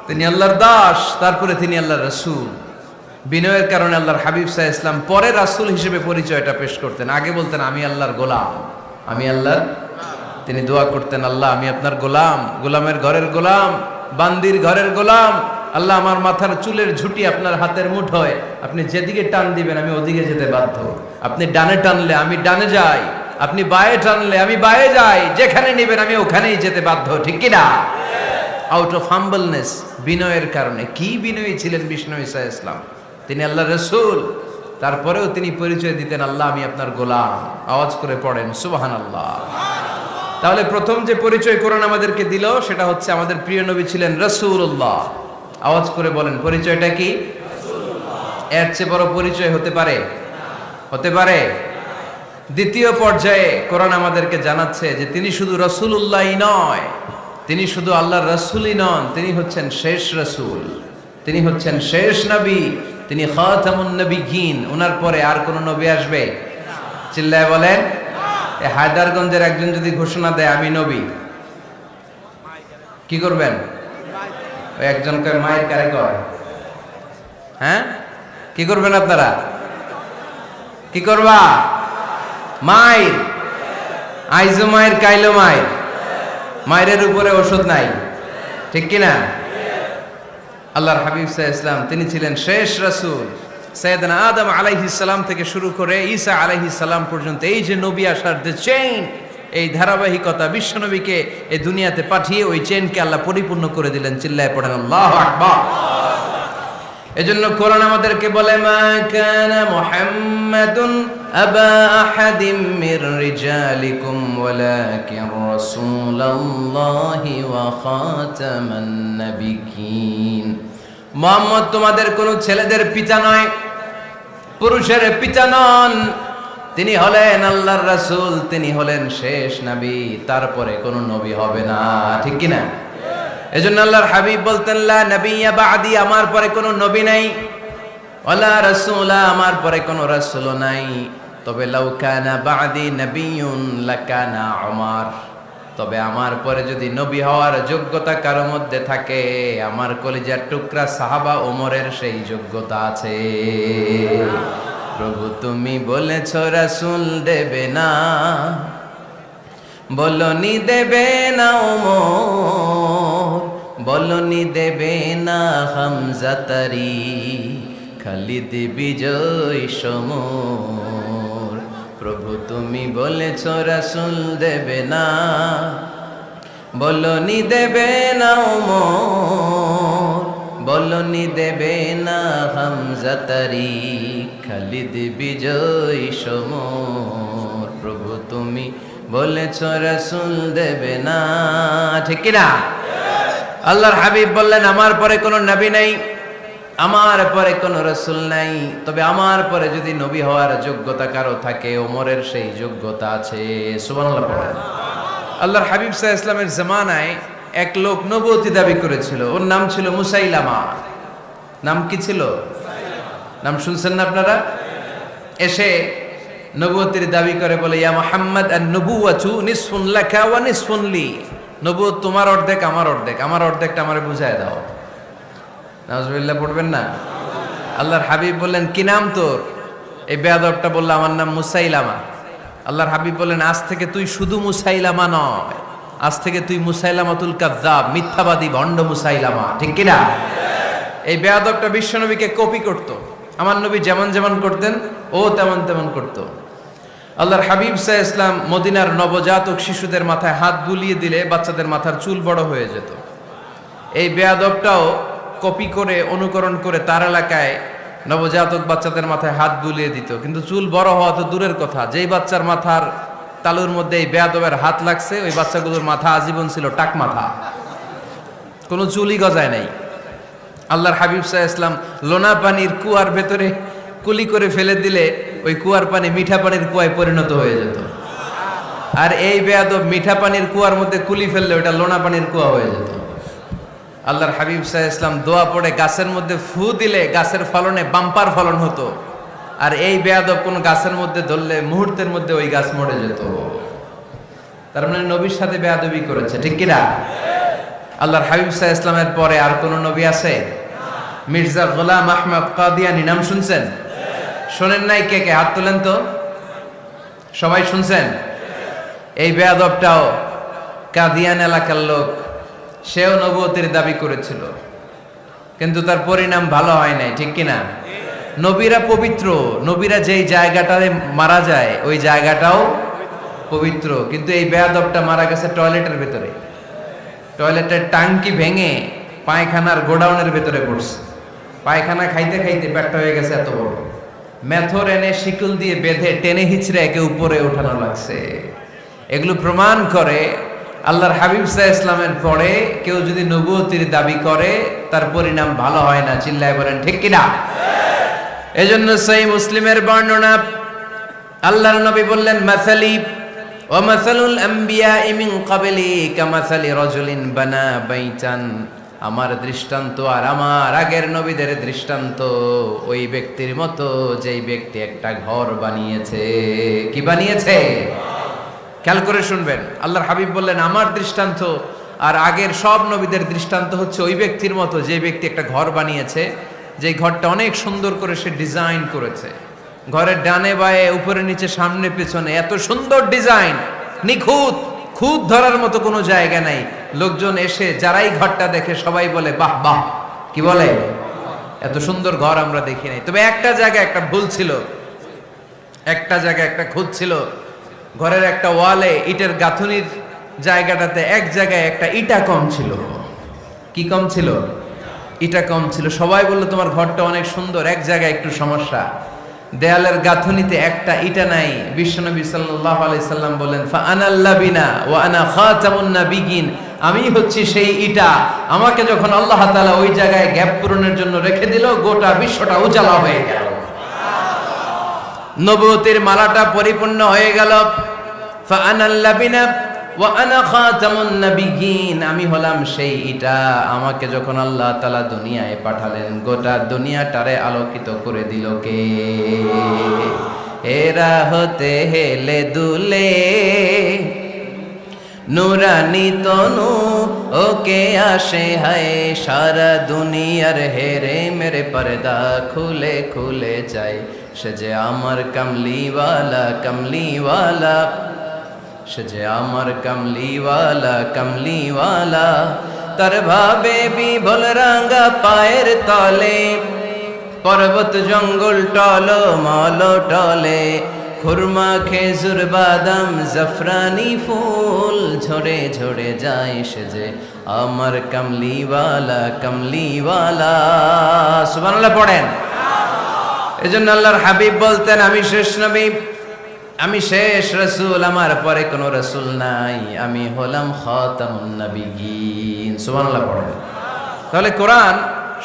তিনি আল্লাহর দাস, তারপরে তিনি আল্লাহর রাসূল। বিনয়ের কারণে আল্লাহর হাবিব সাল্লাল্লাহু আলাইহি ওয়াসাল্লাম পরে রাসূল হিসেবে পরিচয়টা পেশ করতেন। আগে বলতেন আমি আল্লাহর গোলাম, আমি আল্লাহর। তিনি দোয়া করতেন, আল্লাহ আমি আপনার গোলাম, গোলামের ঘরের গোলাম, বান্দির ঘরের গোলাম। আল্লাহ আমার মাথার চুলের ঝুঁটি আপনার হাতের মুঠোয়, আপনি যেদিকে টান দিবেন আমি ওদিকে যেতে বাধ্য। আপনি ডানে টানলে আমি ডানে যাই, আপনি বায়ে টানলে আমি বায়ে যাই, যেখানে নেবেন আমি ওখানেই যেতে বাধ্য, ঠিক কি না? আউট অফ হাম্বলনেস, বিনয়ের কারণে। কি বিনয়ী ছিলেন বিষ্ণু ঈসা আলাইহিস সালাম। তিনি আল্লাহর রাসূল, তারপরেও তিনি পরিচয় দিতেন, আল্লাহ আমি আপনার গোলাম। আওয়াজ করে পড়েন সুবহানাল্লাহ। তাহলে প্রথম যে পরিচয় কোরআন আমাদেরকে দিল সেটা হচ্ছে আমাদের প্রিয় নবী ছিলেন রাসূলুল্লাহ। আওয়াজ করে বলেন পরিচয়টা কি? এর চেয়ে বড় পরিচয় হতে পারে? হতে পারে? দ্বিতীয় পর্যায়ে কোরআন আমাদেরকে জানাচ্ছে যে তিনি শুধু রাসূলুল্লাহই নয়, তিনি শুধু আল্লাহর রাসূলই নন, তিনি হচ্ছেন শেষ রাসূল, তিনি হচ্ছেন শেষ নবী, তিনি খাতামুন নবিয়্যিন। ওনার পরে আর কোন নবী আসবে? চিল্লায় বলেন। এই হায়দারগঞ্জের একজন যদি ঘোষণা দেয় আমি নবী, কি করবেন? ওই একজন কয় মায়ের কারে কয়, হ্যাঁ কি করবেন আপনারা? কি করবা? মায়ের আইজো মায়ের কাইলো মায়ের, মায়ের উপরে ওষুধ নাই, ঠিক কিনা? আল্লাহর হাবিব সাল্লাল্লাহু আলাইহি ওয়াসাল্লাম তিনি ছিলেন শেষ রাসূল। সাইয়েদনা আদম আলাইহিস সালাম থেকে শুরু করে ঈসা আলাইহিস সালাম পর্যন্ত এই যে নবী আসার যে চেইন, এই ধারাবাহিকতা, বিশ্ব নবীকে এই দুনিয়াতে পাঠিয়ে ওই চেইনকে আল্লাহ পরিপূর্ণ করে দিলেন। চিল্লায়ে পড়েন আল্লাহু আকবার। এজন্য কোরআন আমাদেরকে বলে মা কানা মুহাম্মাদুন আবা আহাদিম মির রিজালিকুম ওয়ালাকিন রাসূলুল্লাহি ওয়া খাতামান নাবিয়্যিন। মুহাম্মদ তোমাদের কোন ছেলেদের পিতা নয়, পুরুষের পিতা নন, তিনি হলেন আল্লাহর রাসূল, তিনি হলেন শেষ নবী, তারপরে কোন নবী হবে না, ঠিক কি না? এজন্য আল্লাহর হাবিব বলতেন লা নবিয়্যা বা'দি, আমার পরে কোনো নবী নাই, ওয়ালা রাসূলা, আমার পরে কোনো রাসূলও নাই। তবে লাউ কানা বা'দি নবিয়্যুন লাকানা উমর, তবে আমার পরে যদি নবী হওয়ার যোগ্যতা কারো মধ্যে থাকে, আমার কলিজার টুকরা সাহাবা ওমরের সেই যোগ্যতা আছে। প্রভু তুমি বলেছ রাসূল দেবে না, বলনি দেবে না ওমর, বলনি দেবে না হামজা তারি, খালিদ বিজয় সমর। প্রভু তুমি বলেছ রাসূল দেবে না, বলনি দেবে না ওমর, বলনি দেবে না হামজা তারি, খালিদ বিজয় সমর। প্রভু তুমি বলেছ রাসূল দেবে না, ঠিক কি না? আল্লাহর হাবিব বললেন আমার পরে কোনো নবী নাই, আমার পরে কোনো রাসূল নাই, তবে আমার পরে যদি নবী হওয়ার যোগ্যতা কারো থাকে, ওমরের সেই যোগ্যতা আছে। সুবহানাল্লাহ পড়েন। আল্লাহর হাবিব সাল্লাল্লাহু আলাইহি ওয়াসাল্লামের জামানায় এক লোক নবুয়তি দাবি করেছিল, ওর নাম ছিল মুসাইলামা। নাম কি ছিল? নাম শুনছেন না আপনারা? এসে নবুয়তির দাবি করে বলে ইয়া মুহাম্মদ আন-নবুওয়াতু নিসফুন লাকা ওয়া নিসফুন লি, নবুয়ত তোমার অর্ধেক আমার অর্ধেক, আমার অর্ধেকটা আমারে বুঝায় দাও। নাউজুবিল্লাহ পড়বেন না? আল্লাহর হাবিব বললেন কি নাম তোর? এই বেয়াদবটা বলল আমার নাম মুসাইলামা। আল্লাহর হাবিব বললেন আজ থেকে তুই শুধু মুসাইলামা নয়, আজ থেকে তুই মুসাইলামাতুল কাযযাব, মিথ্যাবাদী ভণ্ড মুসাইলামা, ঠিক কি না? এই বেয়াদবটা বিশ্বনবীকে কপি করত, আমার নবী যেমন যেমন করতেন ও তেমন তেমন করত। আল্লাহর হাবিব সাল্লাল্লাহু আলাইহি ওয়াসাল্লাম মদিনার নবজাতক শিশুদের মাথায় হাত বুলিয়ে দিলে বাচ্চাদের মাথার চুল বড় হয়ে যেত। এই বেয়াদবটাও কপি করে অনুকরণ করে তার এলাকায় নবজাতক বাচ্চাদের মাথায় হাত বুলিয়ে দিত, কিন্তু চুল বড় হওয়া তো দূরের কথা, যেই বাচ্চার মাথার তালুর মধ্যে এই বেয়াদবের হাত লাগছে ওই বাচ্চাগুলোর মাথা আজীবন ছিল টাক মাথা, কোনো চুলই গজায় নাই। আল্লাহর হাবিব সাল্লাল্লাহু আলাইহি ওয়াসাল্লাম লোনা পানির কুয়ার ভেতরে কুলি করে ফেলে দিলে ওই কুয়ার পানি মিঠা পানির কুয়ায় পরিণত হয়ে যেত। আর এই বেয়াদব মিঠা পানির কুয়ার মধ্যে কুলি ফেললে ওটা লোনা পানির কুয়া হয়ে যেত। আল্লাহর হাবিব সাল্লাল্লাহু আলাইহি ওয়াসাল্লাম দোয়া পড়ে গাছের মধ্যে ফু দিলে গাছের ফলনে বাম্পার ফলন হতো, আর এই বেয়াদব কোন গাছের মধ্যে ধরলে মুহূর্তের মধ্যে ওই গাছ মরে যেত। তার মানে নবীর সাথে বেয়াদবি করেছে, ঠিক কি না? আল্লাহর হাবিব সাল্লাল্লাহু আলাইহি ওয়াসাল্লামের পরে আর কোন নবী আছে? মির্জা গোলাম আহমদ কাদিয়ানী নাম শুনছেন? শোনেন নাই? কে কে হাত তোলেন তো। সবাই শুনছেন? এই বেয়াদবটাও কাদিয়ান এলাকার লোক, সেও নবুয়তির দাবি করেছিল, কিন্তু তার পরিণাম ভালো হয় নাই, ঠিক কিনা? নবীরা পবিত্র, নবীরা যেই জায়গাটায় মারা যায় ওই জায়গাটাও পবিত্র, কিন্তু এই বেয়াদবটা মারা গেছে টয়লেটের ভেতরে, টয়লেটের টাঙ্কি ভেঙে পায়খানার গোডাউনের ভেতরে পড়ছে। পায়খানা খাইতে খাইতে পেটটা হয়ে গেছে এত বড়, মেথর এনে শিকল দিয়ে বেঁধে টেনে হিচড়ে একে উপরে ওঠানো লাগছে। এগুলো প্রমাণ করে আল্লাহর হাবিব সাল্লাল্লাহু আলাইহি ইসলামের পরে কেউ যদি নবুয়তির দাবি করে তার পরিণাম ভালো হয় না। চিল্লায় বলেন ঠিক কিনা? এজন্য সহিহ মুসলিমের বর্ণনা, আল্লাহর নবী বললেন, মাসালি ওয়া মাসালুল আমবিয়াই মিন ক্বাবলি কামাসালি রাজুলিন বানা বাইতান, আমার দৃষ্টান্ত আর আমার আগের নবীদের দৃষ্টান্ত ওই ব্যক্তির মতো যেই ব্যক্তি একটা ঘর বানিয়েছে। কি বানিয়েছে? খেয়াল করে শুনবেন, আল্লাহর হাবিব বললেন আমার দৃষ্টান্ত আর আগের সব নবীদের দৃষ্টান্ত হচ্ছে ওই ব্যক্তির মতো যে ব্যক্তি একটা ঘর বানিয়েছে, যে ঘরটা অনেক সুন্দর করে সে ডিজাইন করেছে। ঘরের ডানে বায়ে উপরে নিচে সামনে পেছনে এত সুন্দর ডিজাইন, নিখুঁত, খুঁত ধরার মতো কোনো জায়গা নাই। লোকজন এসে যারাই ঘরটা দেখে সবাই বলে বাহ বাহ। কি বলে? এত সুন্দর ঘর আমরা দেখি নাই। তবে একটা জায়গায় একটা ভুল ছিল, একটা জায়গায় একটা খুঁত ছিল। ঘরের একটা ওয়ালে ইটের গাঁথুনির জায়গাটাতে এক জায়গায় একটা ইটা কম ছিল। কি কম ছিল? ইটা কম ছিল। সবাই বললো তোমার ঘরটা অনেক সুন্দর, এক জায়গায় একটু সমস্যা, দেয়ালের গাঁথুনিতে একটা ইটা নাই। বিশ্বনবী সাল্লাল্লাহু আলাইহি সাল্লাম বলেন, ফা আনাল লাবিনা ওয়া আনা খাতামুন নাবিয়িন, আমি হচ্ছি সেই ইটা। আমাকে যখন আল্লাহ তাআলা ওই জায়গায় গ্যাপ পূরণের জন্য রেখে দিল, গোটা বিশ্বটা উজালা হয়ে গেল, নবুয়তের মালাটা পরিপূর্ণ হয়ে গেল। ফা আনাল লাবিনা ওয়া আনা খাতামুন নাবিয়িন, আমি হলাম সেই ইটা। আমাকে যখন আল্লাহ তাআলা দুনিয়ায় পাঠালেন, গোটা দুনিয়াটারে আলোকিত করে দিল কে? এরা হতে হেলে দুলে নুরানি তনু ওকে আসে হায়, সারা দুনিয়ার হেরে মেরে পর্দা খুলে খুলে যায়। সে যে আমার কামলিওয়ালা কামলিওয়ালা, সে যে আমার কামলিওয়ালা কামলিওয়ালা, তার ভাবে বিভোল রাঙ্গা পায়ের তলে, পর্বত জঙ্গল টল মল টলে, খুরমা খেজুর বাদাম জাফরানি ফুল ঝরে ঝরে যায়। সে যে আমার কামলিওয়ালা কামলিওয়ালা। সুবহানাল্লাহ পড়েন। এজন্য আল্লাহর হাবিব বলতেন, আমি শেষ নবী, আমি শেষ রাসূল, আমার পরে কোনো রাসূল নাই, আমি হলাম খাতামুন নাবিয়িন। সুবহানাল্লাহ পড়েন। তাহলে কোরআন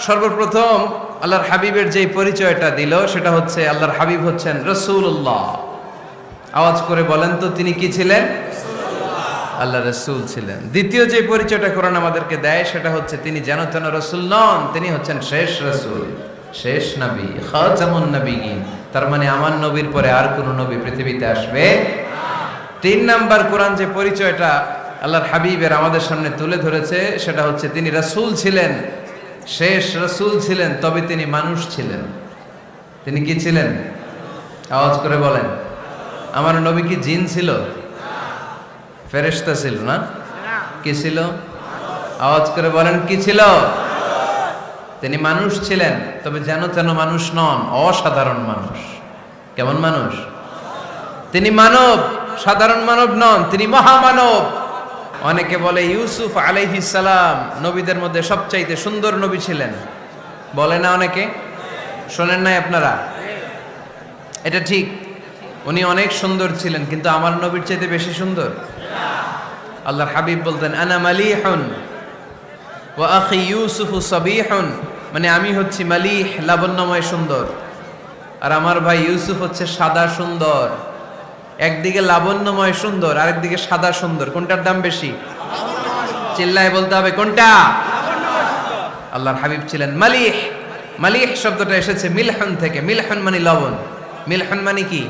সর্বপ্রথম আল্লাহর হাবিবের যে পরিচয়টা দিল সেটা হচ্ছে আল্লাহর হাবিব হচ্ছেন রাসূলুল্লাহ। আওয়াজ করে বলেন তো তিনি কি ছিলেন? আল্লাহ রাসূল ছিলেন। দ্বিতীয় যে পরিচয়টা কোরআন আমাদেরকে দেয় সেটা হচ্ছে তিনি যেন তেন রাসূল নন, তিনি হচ্ছেন শেষ রাসূল, শেষ নবী, খাতামুন নাবিয়িন। তার মানে আমার নবীর পরে আর কোন নবী পৃথিবীতে আসবে না। তিন নাম্বার কোরআন যে পরিচয়টা আল্লাহর হাবিবের আমাদের সামনে তুলে ধরেছে সেটা হচ্ছে তিনি রাসূল ছিলেন, শেষ রাসূল ছিলেন, তবে তিনি মানুষ ছিলেন। তিনি কি ছিলেন? আওয়াজ করে বলেন। আমার নবী কি জিন ছিল? ফেরেশতা ছিল না? কি ছিল? আওয়াজ করে বলেন কি ছিল? তিনি মানুষ ছিলেন, তবে যেন তেন মানুষ নন, অসাধারণ মানুষ। কেমন মানুষ? তিনি মানব, সাধারণ মানব নন, তিনি মহামানব। অনেকে বলে ইউসুফ আলাইহিস সালাম নবীদের মধ্যে সবচাইতে সুন্দর নবী ছিলেন, বলে না অনেকে? শোনেন নাই আপনারা? এটা ঠিক, উনি অনেক সুন্দর ছিলেন, কিন্তু আমার নবীর চাইতে বেশি সুন্দর। আল্লাহর হাবিব বলতেন, আনা মালিহুন ওয়া আখি ইউসুফু সাবিহুন, মানে আমি হচ্ছি মালিহ, লাবণ্যময় সুন্দর, আর আমার ভাই ইউসুফ হচ্ছে সাদা সুন্দর। একদিকে লাবণ্যময় সুন্দর, আরেকদিকে সাদা সুন্দর, কোনটার দাম বেশি? চিল্লায় বলতে হবে কোনটা? আল্লাহর হাবিব ছিলেন মালিহ। মালিহ শব্দটা এসেছে মিলহন থেকে। মিলহন মানে লবণ, মিলহন মানে কি?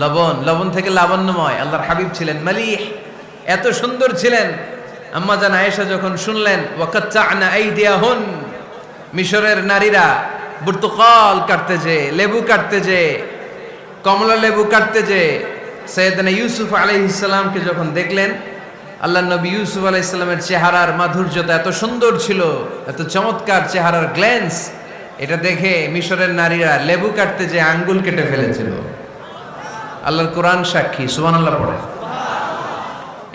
লবণ। লবণ থেকে লাবণ্যময়। আল্লাহর হাবিব ছিলেন মালিহ, এত সুন্দর ছিলেন। আম্মা জান আয়েশা যখন শুনলেন ওয়াকাত্তা'না আইদিয়াহুন, মিশরের নারীরা বুর্তুকাল কাটতে যে, লেবু কাটতে যে, কমলা লেবু কাটতে যে সাইয়েদনা ইউসুফ আলাইহিস সালামকে যখন দেখলেন, আল্লাহর নবী ইউসুফ আলাইহিস সালামের চেহারার মাধুর্যতা এত সুন্দর ছিল, এত চমৎকার চেহারার গ্ল্যান্স, এটা দেখে মিশরের নারীরা লেবু কাটতে যে আঙ্গুল কেটে ফেলেছিল। আল্লাহর কোরআন সাক্ষী। সুবহানাল্লাহ পড়ে।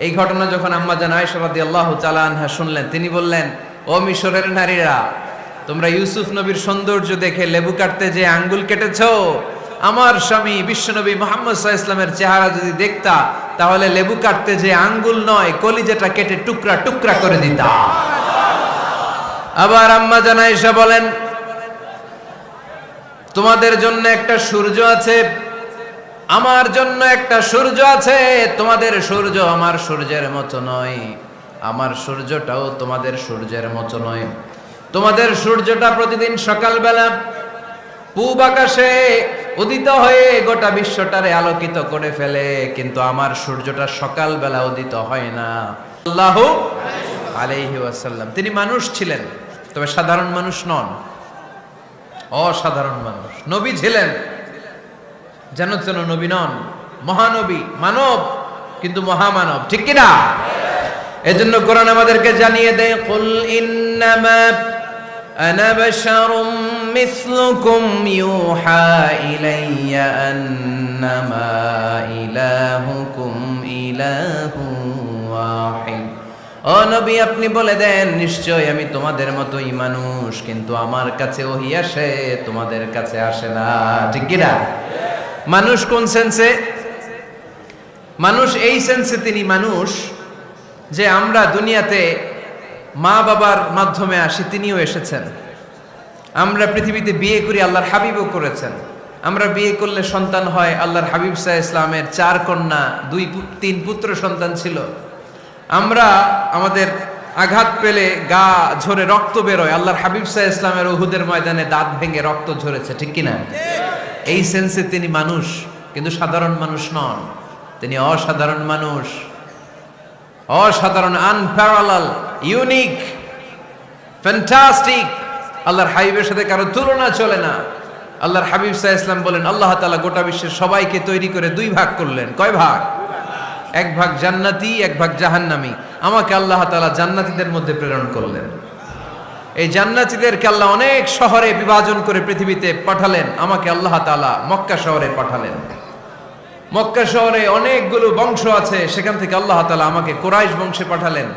এই ঘটনা যখন আম্মা জান আয়েশা রাদিয়াল্লাহু তাআলা আনহা শুনলেন, তিনি বললেন, ও মিশরের নারীরা, তোমরা ইউসুফ নবীর সৌন্দর্য দেখে লেবু কাটতে যে আঙ্গুল কেটেছো, আমার স্বামী বিশ্বনবী মুহাম্মদ সাল্লাল্লাহু আলাইহি ওয়াসাল্লামের চেহারা যদি দেখতা, তাহলে লেবু কাটতে যে আঙ্গুল নয়, কলিজাটা কেটে টুকরা টুকরা করে দিতা। আবার আম্মা জান আয়েশা বলেন, তোমাদের জন্য একটা সূর্য আছে, আমার জন্য একটা সূর্য আছে। তোমাদের সূর্য আমার সূর্যের মতো নয়, আমার সূর্যটাও তোমাদের সূর্যের মতো নয়। তোমাদের সূর্যটা প্রতিদিন সকালবেলা পূব আকাশে উদিত হয়ে গোটা বিশ্বটারে আলোকিত করে ফেলে, কিন্তু আমার সূর্যটা সকালবেলা উদিত হয় না। সাল্লাল্লাহু আলাইহি ওয়াসাল্লাম তিনি মানুষ ছিলেন, তবে সাধারণ মানুষ নন, অসাধারণ মানুষ। নবী ছিলেন, যেন তেন নবী নন, মহানবী, মানব কিন্তু মহামানব, ঠিক কিনা? এজন্য কোরআন আমাদেরকে জানিয়ে দেয়, কুল ইন্নামা আনা বাশারুম মিসলুকুম ইউহা ইলাইয়া আন্নামা ইলাহুকুম ইলাহু ওয়াহিদ। ও নবী, আপনি বলে দেন, নিশ্চয় আমি তোমাদের মতোই মানুষ, কিন্তু আমার কাছে ওহী আসে, তোমাদের কাছে আসে না, ঠিক কিনা? মানুষ কোন সেন্সে? মানুষ এই সেন্সে তিনি মানুষ যে আমরা দুনিয়াতে মা বাবার মাধ্যমে আসি, তিনিও এসেছেন। আমরা পৃথিবীতে বিয়ে করি, আল্লাহর হাবিবও করেছেন। আমরা বিয়ে করলে সন্তান হয়, আল্লাহর হাবিব সাল্লাল্লাহু আলাইহি ওয়াসাল্লামের 4 কন্যা 2-3 পুত্র সন্তান ছিল। আমরা আমাদের আঘাত পেলে গা ঝরে রক্ত বেরোয়, আল্লাহর হাবিব সাল্লাল্লাহু আলাইহি ওয়াসাল্লামের উহুদের ময়দানে দাঁত ভেঙে রক্ত ঝরেছে, ঠিক কিনা? এই সেন্সে তিনি মানুষ, কিন্তু সাধারণ মানুষ নন, তিনি অসাধারণ মানুষ, অসাধারণ, আনপ্যারালাল, ইউনিক, ফ্যান্টাস্টিক। আল্লাহর হাবিবের সাথে কারো তুলনা চলে না। আল্লাহর হাবিব সাল্লাল্লাহু আলাইহি ওয়াসাল্লাম বলেন, আল্লাহ তাআলা গোটা বিশ্বের সবাইকে তৈরি করে 2 ভাগ করলেন। কয় ভাগ? 1 ভাগ জান্নাতি, 1 ভাগ জাহান্নামী। আমাকে আল্লাহ তাআলা জান্নাতীদের মধ্যে প্রেরণ করলেন। এই জান্নাতীদেরকে আল্লাহ অনেক শহরে বিভাজন করে পৃথিবীতে পাঠালেন, আমাকে আল্লাহ তাআলা মক্কা শহরে পাঠালেন। মক্কা শহরে অনেকগুলো বংশ আছে, সেখান থেকে আল্লাহ তাআলা আমাকে কুরাইশ বংশে পাঠালেন।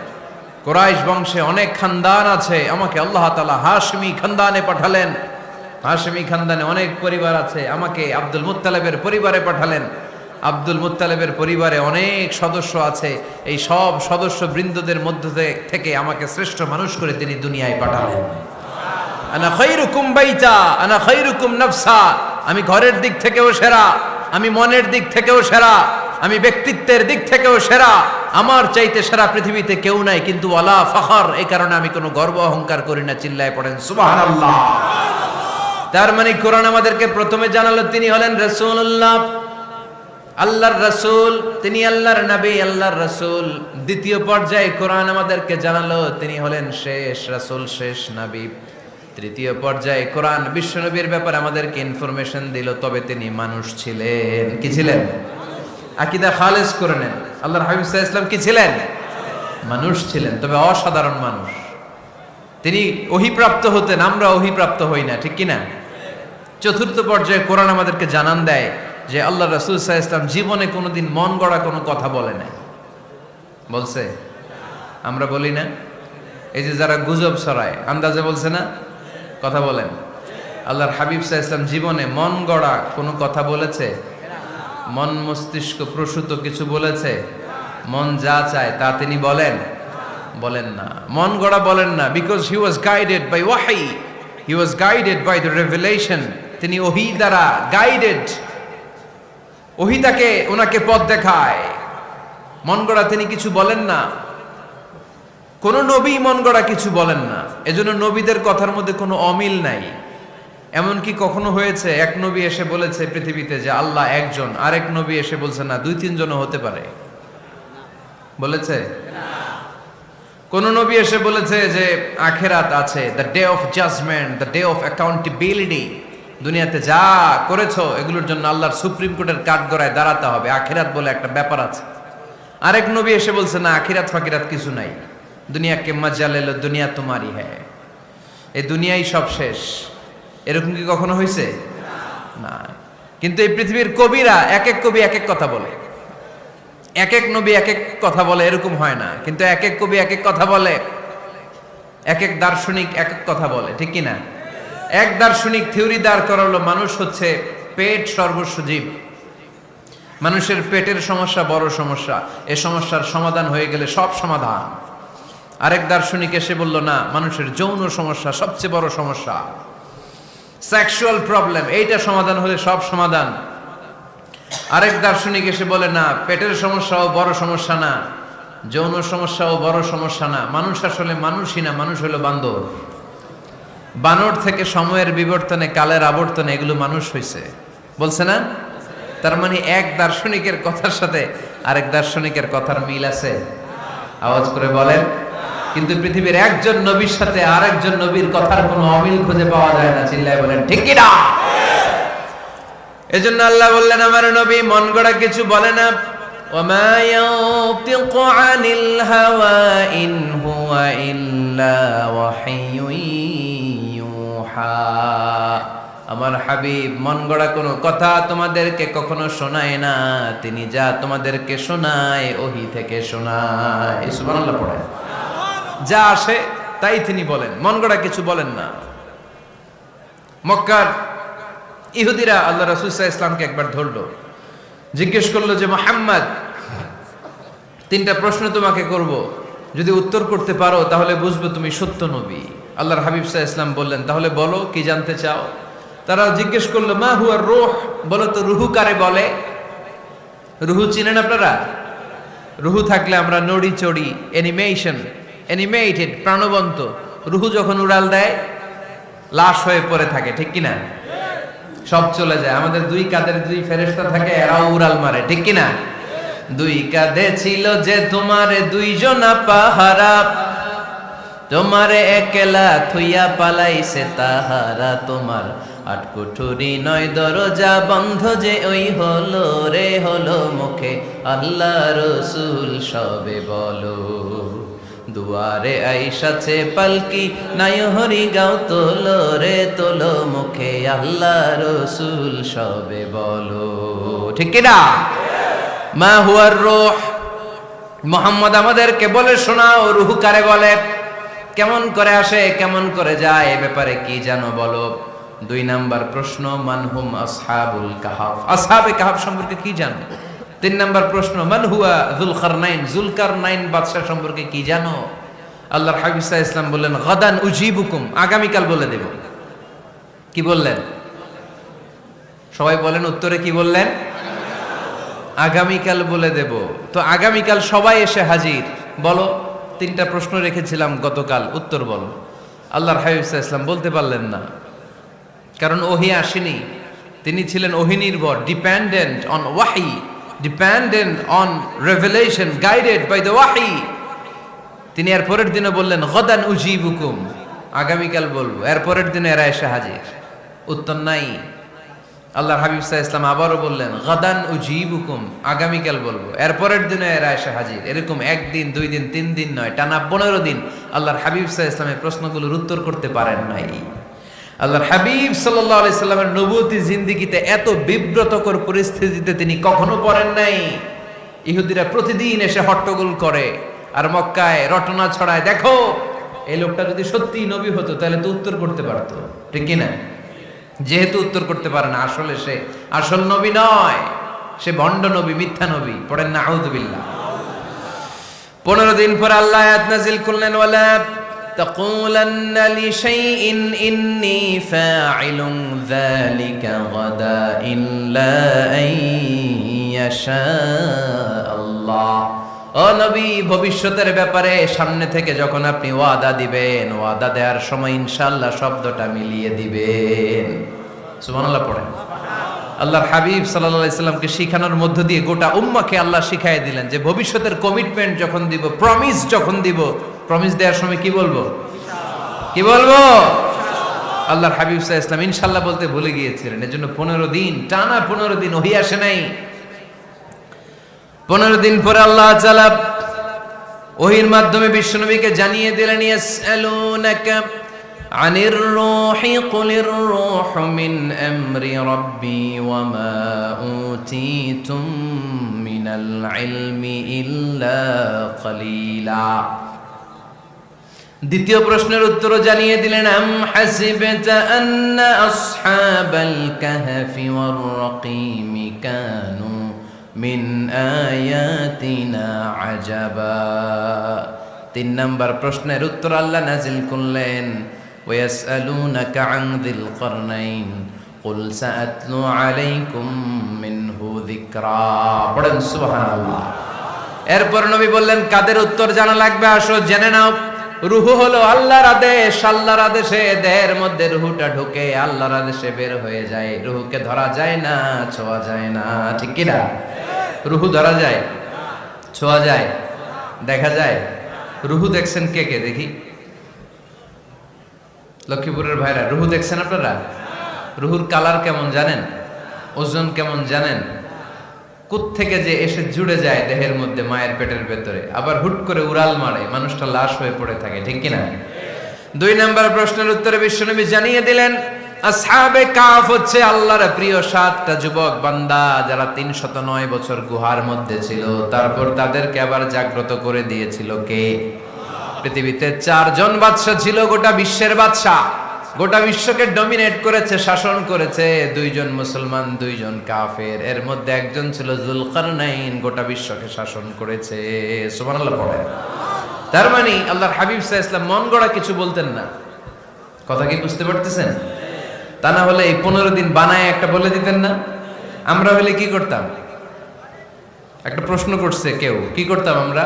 কুরাইশ বংশে অনেক খানদান আছে, আমাকে আল্লাহ তাআলা হাশমি খানদানে পাঠালেন। হাশমি খানদানে অনেক পরিবার আছে, আমাকে আব্দুল মুত্তালিবের পরিবারে পাঠালেন। আব্দুল মুত্তালিবের পরিবারে অনেক সদস্য আছে, এই সব সদস্য বৃন্দদের মধ্যে থেকে আমাকে শ্রেষ্ঠ মানুষ করে তিনি দুনিয়ায় পাঠালেন। আনা খায়রুকুম বাইতা আনা খায়রুকুম নাফসা, আমি ঘরের দিক থেকেও সেরা, আমি মনের দিক থেকেও সেরা, আমি ব্যক্তিত্বের দিক থেকেও সেরা, আমার চাইতে সেরা পৃথিবীতে কেউ নাই। কিন্তু ওয়ালা ফখর, এই কারণে আমি কোনো গর্ব অহংকার করি না। চিল্লায় পড়েন সুবহানাল্লাহ। তার মানে কোরআন আমাদেরকে প্রথমে জানালো তিনি হলেন রাসূলুল্লাহ, আল্লাহর রাসূল, তিনি আল্লাহর নবী, আল্লাহর রাসূল। দ্বিতীয় পর্যায়ে কোরআন আমাদেরকে জানালো তিনি হলেন শেষ রাসূল, শেষ নবী। তৃতীয় পর্যায়ে কোরআন বিশ্বনবীর ব্যাপারে আমাদেরকে ইনফরমেশন দিল, তবে তিনি মানুষ ছিলেন। কি ছিলেন? আকীদা খালেস করে নেন, আল্লাহর হাবিব সাল্লাল্লাহু আলাইহি ওয়াসাল্লাম কি ছিলেন? মানুষ ছিলেন, তবে অসাধারণ মানুষ। তিনি ওহীপ্রাপ্ত হতেন, আমরা ওহীপ্রাপ্ত হই না, ঠিক কি না? চতুর্থ পর্যায়ে কোরআন আমাদেরকে জানান দেয় যে আল্লাহ রাসূল সাল্লাল্লাহু আলাইহি ওয়াসাল্লাম জীবনে কোনোদিন মন গড়া কোনো কথা বলে নাই। বলছে? আমরা বলি না? এই যে যারা গুজব ছড়ায়, আন্দাজে বলছে না? কথা বলেন। আল্লাহর হাবিব সাল্লাল্লাহু আলাইহি ওয়াসাল্লাম জীবনে মন গড়া কোনো কথা বলেছে? মন মস্তিষ্ক প্রসূত কিছু বলেছে? মন যা চায় তা তিনি বলেন? বলেন না, মন গড়া বলেন না। Because he was guided by wahi, he was guided by the revelation. তিনি ওহী দ্বারা গাইডেড, ওহী তাকে ওনাকে পথ দেখায়। মন গড়া তিনি কিছু বলেন না, কোন নবী মন গড়া কিছু বলেন না। এজন্য নবীদের কথার মধ্যে কোনো অমিল নাই। এমনকি কখনো হয়েছে এক নবী এসে বলেছে পৃথিবীতে যে আল্লাহ একজন, আরেক নবী এসে বলছে না 2-3 জনও হতে পারে? বলেছে? কোন নবী এসে বলেছে যে আখিরাত আছে, the day of judgement, the day of accountability, দুনিয়াতে যা করেছো এগুলোর জন্য আল্লাহর সুপ্রিম কোর্টের কাঠগড়ায় দাঁড়াতে হবে, আখিরাত বলে একটা ব্যাপার আছে। আরেক নবী এসে বলছে না, আখিরাত ফাকিরাত কিছু নাই, দুনিয়া কে মজা লে লো, দুনিয়া তোমারই হ্যায়, এই দুনিয়াই সব শেষ। এরকম কি কখনো হয়েছে? না। কিন্তু এই পৃথিবীর কবিরা, এক এক কবি এক এক কথা বলে, এক এক নবী এক এক কথা বলে, এরকম হয় না। কিন্তু এক এক কবি এক এক কথা বলে, এক এক দার্শনিক এক এক কথা বলে, ঠিক কি না? এক দার্শনিক থিওরি দাঁড় করালো মানুষ হচ্ছে পেট সর্বস্ব জীব। মানুষের পেটের সমস্যা বড় সমস্যা, এ সমস্যার সমাধান হয়ে গেলে সব সমাধান। আরেক দার্শনিক এসে বলল না, মানুষের যৌন সমস্যা সবচেয়ে বড় সমস্যা, সেক্সুয়াল প্রবলেম, এইটা সমাধান হলে সব সমাধান। আরেক দার্শনিক এসে বলে না, পেটের সমস্যাও বড় সমস্যা না, যৌন সমস্যাও বড় সমস্যা না, মানুষ আসলে মানুষই না, মানুষ হলো বান্দর। বানর থেকে সময়ের বিবর্তনে, কালের আবর্তনে এগুলো মানুষ হয়েছে, বলছে না? তার মানে এক দার্শনিকের কথার সাথে আরেক দার্শনিকের কথার মিল আছে? আওয়াজ করে বলেন। কিন্তু পৃথিবীর একজন নবীর সাথে আরেকজন নবীর কথার কোনো অমিল খুঁজে পাওয়া যায় না। চিল্লায় বলেন ঠিক কি না? এজন্য আল্লাহ বললেন, আমার নবী মন গড়া কিছু বলে না। ওয়ামা ইয়ানতিকু আনিল হাওয়া ইন হুয়া ইল্লা ওয়াহিয়ুন ইউহা। আমার হাবিব মন গড়া কোনো কথা তোমাদেরকে কখনো শোনায় না, তিনি যা তোমাদেরকে শোনায় ওহী থেকে শোনায়। সুবহানাল্লাহ পড়েন। যা আসে তাই তিনি বলেন, মন গড়া কিছু বলেন না। মক্কার ইহুদিরা আল্লাহ রাসূল সাল্লাল্লাহু আলাইহি ওয়াসাল্লামকে একবার ধরলো, জিজ্ঞেস করলো যে মুহাম্মদ, তিনটা প্রশ্ন তোমাকে করব, যদি উত্তর করতে পারো তাহলে বুঝবো তুমি সত্য নবী। আল্লাহর হাবিব সাল্লাল্লাহু আলাইহি ওয়াসাল্লাম বললেন, তাহলে বলো কি জানতে চাও? তারা জিজ্ঞেস করলো, মা হুয়া রূহ, বলো তো রুহু কারে বলে? রুহু চিনেন আপনারা? রুহু থাকলে আমরা নড়ি চড়ি, অ্যানিমেটেড, প্রাণবন্ত। রুহু যখন উড়াল দেয় লাশ হয়ে পড়ে থাকে, ঠিক কিনা? সব চলে যায়। আমাদের দুই কাঁধের দুই ফেরেশতা থাকে, এরাও উড়াল মারে, ঠিক কিনা? দুই কাঁধে ছিল যে তোমারে দুইজনা পাহারা, তোমারে একলা থুইয়া পালাইছে তাহারা, তোমার আট কুঠুরি নয় দরজা বন্ধ যে ওই হলো রে হলো মুখে আল্লাহ রসুল সবে বলো, দুয়ারে আইসাছে পালকি নাই হরি গাও তোলো রে তোলো মুখে আল্লাহ রসুল সবে বলো, ঠিক কিনা? মা হুয়ার রূহ, মুহাম্মদ আমাদেরকে বলে শোনাও রুহু কারে বলে, কেমন করে আসে, কেমন করে যায়, এ ব্যাপারে কি জানো বলো। দুই নাম্বার প্রশ্ন, মানহুম আসহাবুল কাহাফ, আসহাবে কাহাফ সম্পর্কে কি জানো? তিন নাম্বার প্রশ্ন, মান হুয়া যুলকারনাইন, যুলকারনাইন বাদশা সম্পর্কে কি জানো? আল্লাহর হাবিব সাল্লাল্লাহু আলাইহি ওয়াসাল্লাম বললেন, গাদান উজিবুকুম, আগামীকাল বলে দেব। কি বললেন? সবাই বলেন উত্তরে কি বললেন? আগামীকাল বলে দেব। তো আগামীকাল সবাই এসে হাজির। বলো, তিনটা প্রশ্ন রেখেছিলাম গতকাল, উত্তর বলো। আল্লাহর হাবিব সাল্লাল্লাহু আলাইহি ওয়াসাল্লাম বলতে পারলেন না, কারণ ওহী আসেনি। তিনি ছিলেন ওহী নির্ভর, ডিপেন্ডেন্ট অন ওয়াহি, dependent on revelation, guided by the ওয়াহি। তিনি এর পরের দিনে বললেন, গাদান উজিবুকুম, আগামীকাল বলবো। এর পরের দিনে এরা এসে হাজির, উত্তর নাই। আল্লাহর হাবিব সাল্লাল্লাহু আলাইহি ওয়াসাল্লাম আবারও বললেন, গাদান উজিবুকুম, আগামীকাল বলবো। এর পরের দিনে এরা এসে হাজির। এরকম একদিন, দুই দিন, তিন দিন নয়, টানা 15 দিন আল্লাহর হাবিব সাল্লাল্লাহু আলাইহি ওয়াসাল্লামের প্রশ্নগুলোর উত্তর করতে পারেন নাই। আল্লাহর হাবিব সাল্লাল্লাহু আলাইহি সাল্লামের নবুয়তি জিন্দেগিতে এত বিব্রতকর পরিস্থিতিতে তিনি কখনো পড়েন নাই। ইহুদিরা প্রতিদিন এসে হট্টগোল করে আর মক্কায় রটনা ছড়ায়, দেখো এই লোকটা যদি সত্যি নবী হতো তাহলে তো উত্তর করতে পারতো, ঠিক কি না? যেহেতু উত্তর করতে পারে না, আসলে সে আসল নবী নয়, সে ভণ্ড নবী, মিথ্যা নবী। পড়েন না আউযুবিল্লাহ। 15 দিন পর আল্লাহ আয়াত নাযিল করলেন, ওয়ালা তাকুলান্না লিশাইইন ইন্নী ফাইলুন যালিকা গাদা ইল্লা আইয়াশা আল্লাহ। ও নবী, ভবিষ্যতের ব্যাপারে সামনে থেকে যখন আপনি ওয়াদা দিবেন, ওয়াদা দেওয়ার সময় ইনশাআল্লাহ শব্দটা মিলিয়ে দিবেন। সুবহানাল্লাহ পড়েন। আল্লাহর হাবিব সাল্লাল্লাহু আলাইহি সাল্লামকে শিখানোর মধ্য দিয়ে গোটা উম্মাহকে আল্লাহ শিখাই দিলেন যে ভবিষ্যতের কমিটমেন্ট যখন দিব, প্রমিস যখন দিব, প্রমিস দেওয়ার সময় কি বলবো? কি বলবো? আল্লাহর হাবিব সাল্লাল্লাহু আলাইহি সাল্লাম ইনশাআল্লাহ বলতে ভুলে গিয়েছিলেন। এজন্য 15 দিন, টানা 15 দিন ওহী আসে নাই। 15 দিন পরে আল্লাহ তাআলা ওহীর মাধ্যমে বিশ্বনবীকে জানিয়ে দিলেন, ইয়াসআলুনাকা আনির রূহি কুলির রূহু মিন আমরি রাব্বি ওয়া মা উতীতুম মিনাল ইলমি ইল্লা কালিলা। দ্বিতীয় প্রশ্নের উত্তরও জানিয়ে দিলেন, আম হাসিবতা আন্না আসহাবাল কাহফি ওয়ার রাকিম কানু মিন আয়াতিনা আজাবা। 3 নম্বর প্রশ্নের উত্তর আল্লাহ নাজিল করলেন, ওয়াসআলুনাকা আন যিল করনাইন কুল সাআতলু আলাইকুম মিনহু যিকরা। পড়েন সুবহানাল্লাহ। এরপর নবী বললেন, কাদের উত্তর জানা লাগবে, আসো জেনে নাও। রুহু হলো আল্লাহর আদেশ, আল্লাহর আদেশে দেহের মধ্যে রুহুটা ঢুকে আল্লাহর আদেশে বের হয়ে যায়। রুহুকে ধরা যায় না, ছোঁয়া যায় না, ঠিক কি না? রুহু ধরা যায়, ছোঁয়া যায়, দেখা যায়। রুহু দেখছেন কে কে দেখি? লক্ষ্মীপুরের ভাইরা রুহু দেখছেন আপনারা? রুহুর কালার কেমন জানেন? ওজন কেমন জানেন? কোত্থেকে যে এসে জুড়ে যায় দেহের মধ্যে, মায়ের পেটের ভেতরে, আবার হুট করে উড়াল মারে, মানুষটা লাশ হয়ে পড়ে থাকে, ঠিক কিনা? 2 নম্বর প্রশ্নের উত্তরে বিশ্বনবী জানিয়ে দিলেন, আসহাবে কাফ হচ্ছে আল্লাহর প্রিয় 7টা যুবক বান্দা যারা 309 বছর গুহার মধ্যে ছিল। তারপর তাদেরকে আবার জাগ্রত করে দিয়েছিল কে? পৃথিবীতে 4 জন বাদশা ছিল, গোটা বিশ্বের বাদশা, গোটা বিশ্বকে ডমিনেট করেছে, শাসন করেছে। 2 জন মুসলমান, 2 জন কাফের। এর মধ্যে একজন ছিল যুলকারনাইন, গোটা বিশ্বকে শাসন করেছে। সুবহানাল্লাহ পড়ে। তার মানে আল্লাহর হাবিব সাল্লাল্লাহু আলাইহি ওয়াসাল্লাম মন গড়া কিছু বলতেন না। কথা কি বুঝতে পারতেছেন? তা না হলে এই 15 দিন বানায় একটা বলে দিতেন না? আমরা হলে কি করতাম? একটা প্রশ্ন করছে কেউ, কি করতাম আমরা?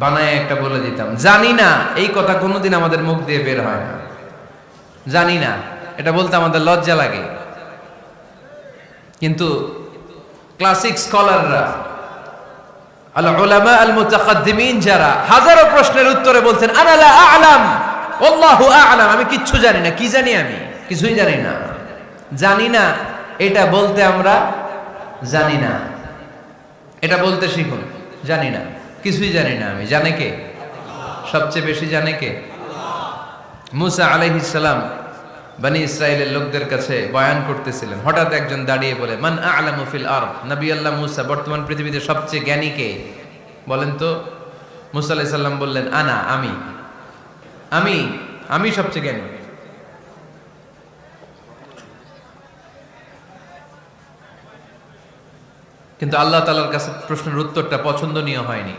বানায় একটা বলে দিতাম। জানি না, এই কথা কোনোদিন আমাদের মুখ দিয়ে বের হয় না। জানি না, এটা বলতে আমাদের লজ্জা লাগে। কিন্তু ক্লাসিক স্কলাররা, আল উলামা আল মুতাকাদ্দিমিন, যারা হাজারো প্রশ্নের উত্তরে বলতেন, আনা লা আ'লাম আল্লাহু আ'লাম, আমি কিচ্ছু জানি না। কি জানি? আমি কিছুই জানি না। জানি না এটা বলতে আমরা জানি না, এটা বলতে শিখুন। জানি না, কিছুই জানি না আমি। জানে কে? সবচেয়ে বেশি জানে কে? মুসা আলাইহিস সালাম বনি ইসরাইলের লোকদের কাছে বয়ান করতেছিলেন। হঠাৎ একজন দাঁড়িয়ে বলে, মান আ'লামু ফিল আরদ। নবী আল্লাহ মুসা, বর্তমান পৃথিবীতে সবচেয়ে জ্ঞানী কে? বলেন তো। মুসা আলাইহিস সালাম বললেন, আনা, আমি আমি আমি সবচেয়ে জ্ঞানী। কিন্তু আল্লাহ তাআলার কাছে প্রশ্নের উত্তরটা পছন্দনীয় হয়নি।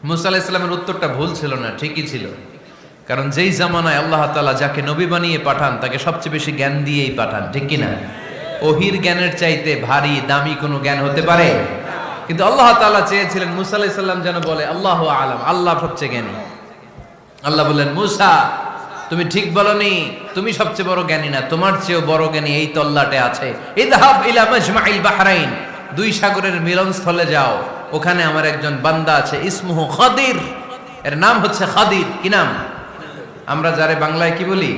মুসা আলাইহিস সালামের উত্তরটা ভুল ছিল না, ঠিকই ছিল। কারণ যেই জামানায় আল্লাহ তাআলা যাকে নবী বানিয়ে পাঠান তাকে সবচেয়ে বেশি জ্ঞান দিয়েই পাঠান, ঠিক কি না? ওহির জ্ঞানের চাইতে ভারী দামি কোনো জ্ঞান হতে পারে? কিন্তু আল্লাহ তাআলা চেয়েছিলেন মুসা আলাইহিস সালাম যেন বলে আল্লাহু আ'লাম, আল্লাহ সবচেয়ে জ্ঞানী। আল্লাহ বললেন, মুসা তুমি ঠিক বলনি, তুমি সবচেয়ে বড় জ্ঞানী না, তোমার চেয়েও বড় জ্ঞানী এই তল্লাটে আছে। ইযহাব ইলা মাজমাইল বাহরাইন, 2 সাগরের মিলনস্থলে যাও, ওখানে আমার একজন বান্দা আছে, ইসমুহু খাদির, এর নাম হচ্ছে খাদির। কি নাম? আমরা যারে বাংলায় কি বলি?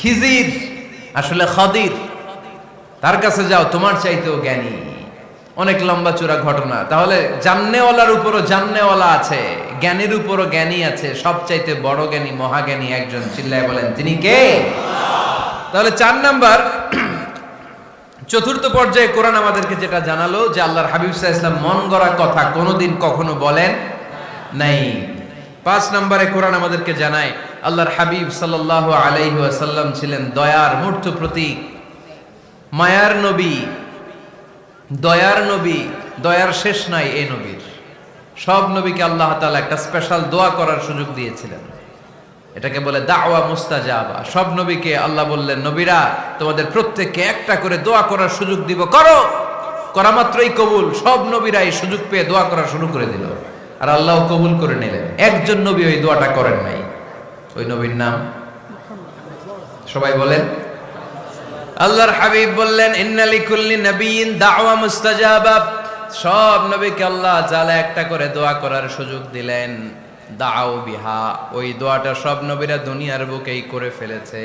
খিজির, আসলে খাদির। তার কাছে যাও, তোমার চাইতেও জ্ঞানী। অনেক লম্বা চূড়া ঘটনা। তাহলে জান্নেওয়ালার উপরও জান্নেওয়ালা আছে, জ্ঞানীর উপরও জ্ঞানী আছে। সবচাইতে বড় জ্ঞানী, মহাজ্ঞানী একজন, চিল্লায় বলেন তিনি কে? তাহলে 4 নাম্বার, চতুর্থ পর্যায়ে কোরআন আমাদেরকে যেটা জানালো যে আল্লাহর হাবিব সাল্লাল্লাহু আলাইহি ওয়াসাল্লাম মন গড়া কথা কোনোদিন কখনো বলেন নাই। 5 নম্বরে কোরআন আমাদেরকে জানায় আল্লাহর হাবিব সাল্লাল্লাহু আলাইহি ওয়াসাল্লাম ছিলেন দয়ার মূর্ত প্রতীক, মায়ার নবী, দয়ার নবী। দয়ার শেষ নাই এই নবীর। সব নবীকে আল্লাহ তাআলা একটা স্পেশাল দোয়া করার সুযোগ দিয়েছিলেন, এটাকে বলে দাওয়া মুস্তাজাবা। সব নবীকে আল্লাহ বললেন, নবীরা তোমাদের প্রত্যেককে একটা করে দোয়া করার সুযোগ দিব, করো। করা মাত্রই কবুল। সব নবীরা এই সুযোগ পেয়ে দোয়া করা শুরু করে দিল, আর আল্লাহ কবুল করে নিলেন। একজন নবী ওই দোয়াটা করেন নাই। ওই নবীর নাম সবাই বলেন। আল্লাহর হাবিব বললেন, ইন্না লিকুল্লি নাবিয়্যিন দাওয়া মুস্তাজাবা। সব নবীকে আল্লাহ তাআলা একটা করে দোয়া করার সুযোগ দিলেন। দাও বিহা, ওই দোয়াটা সব নবীরা দুনিয়ার বুকেই করে ফেলেছে।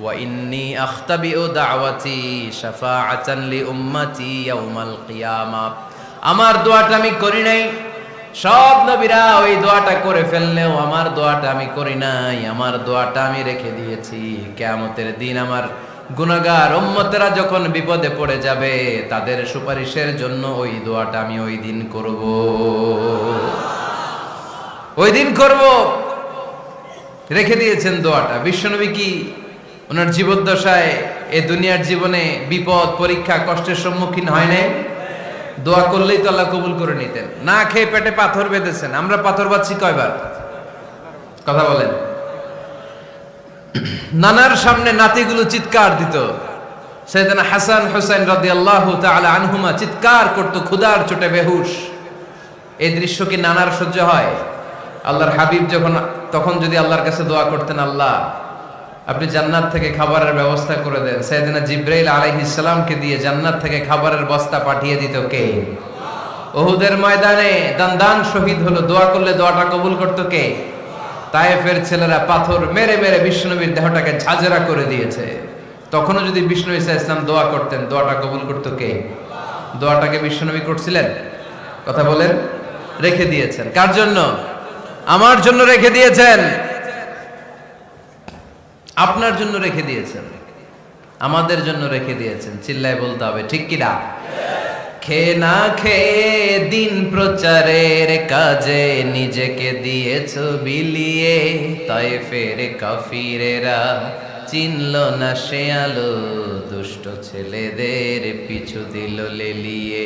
ওয়া ইন্নী আখতাবিউ দাওয়াতি শাফাআতান লি উম্মতি ইয়াউমাল কিয়ামা। আমার দোয়াটা আমি করি নাই, সব নবীরা ওই দোয়াটা করে ফেললেও আমার দোয়াটা আমি করি নাই। আমার দোয়াটা আমি রেখে দিয়েছি কিয়ামতের দিন আমার গুনাহগার উম্মতেরা যখন বিপদে পড়ে যাবে তাদের সুপারিশের জন্য ওই দোয়াটা আমি ওই দিন করব, ওই দিন করব। রেখে দিয়েছেন দোয়াটা। বিশ্বনবী কি ওনার জীবদ্দশায় এ দুনিয়ার জীবনে বিপদ পরীক্ষা কষ্টের সম্মুখীন হয় নাই? দোয়া করলেই তো আল্লাহ কবুল করে নিতেন। না খেয়ে পেটে পাথর বেঁধেছেন, আমরা পাথর বাঁধছি কয়বার? কথা বলেন। নানার সামনে নাতিগুলো চিৎকার দিত, সাইয়েদনা হাসান হুসাইন রাদিয়াল্লাহু তাআলা আনহুমা চিৎকার করতো ক্ষুধার চোটে বেহুশ। এই দৃশ্য কি নানার সহ্য হয়? আল্লাহর হাবিব তখন যদি আল্লাহর কাছে দোয়া করতেন, আল্লাহ আপনি জান্নাত থেকে খাবারের ব্যবস্থা করে দেন, সাইয়েদনা জিবরাইল আলাইহিস সালামকে দিয়ে জান্নাত থেকে খাবারের বস্তা পাঠিয়ে দিত কে? উহুদের ময়দানে দান শহীদ হলো, দোয়া করলে দোয়াটা কবুল করতো কে? তায়েফের ছেলেরা পাথর মেরে মেরে বিষ্ণুনবীর দেহটাকে ঝাঁঝরা করে দিয়েছে। তখনও যদি বিষ্ণু ঈসা ইসলাম দোয়া করতেন, দোয়াটা কবুল করতো কে? দোয়াটাকে বিষ্ণুনবী করছিলেন? কথা বলেন। রেখে দিয়েছেন কার জন্য? আমার জন্য রেখে দিয়েছেন, আপনার জন্য রেখে দিয়েছেন, আমাদের জন্য রেখে দিয়েছেন। চিল্লায় বলতে হবে ঠিক কিনা? খেয়ে না খেয়ে দিন প্রচারের কাজে নিজেকে দিয়েছ বিলিয়ে, তায়েফের কাফিরেরা চিনল না সে আলো, দুষ্ট ছেলেদের পিছু দিল লেলিয়ে,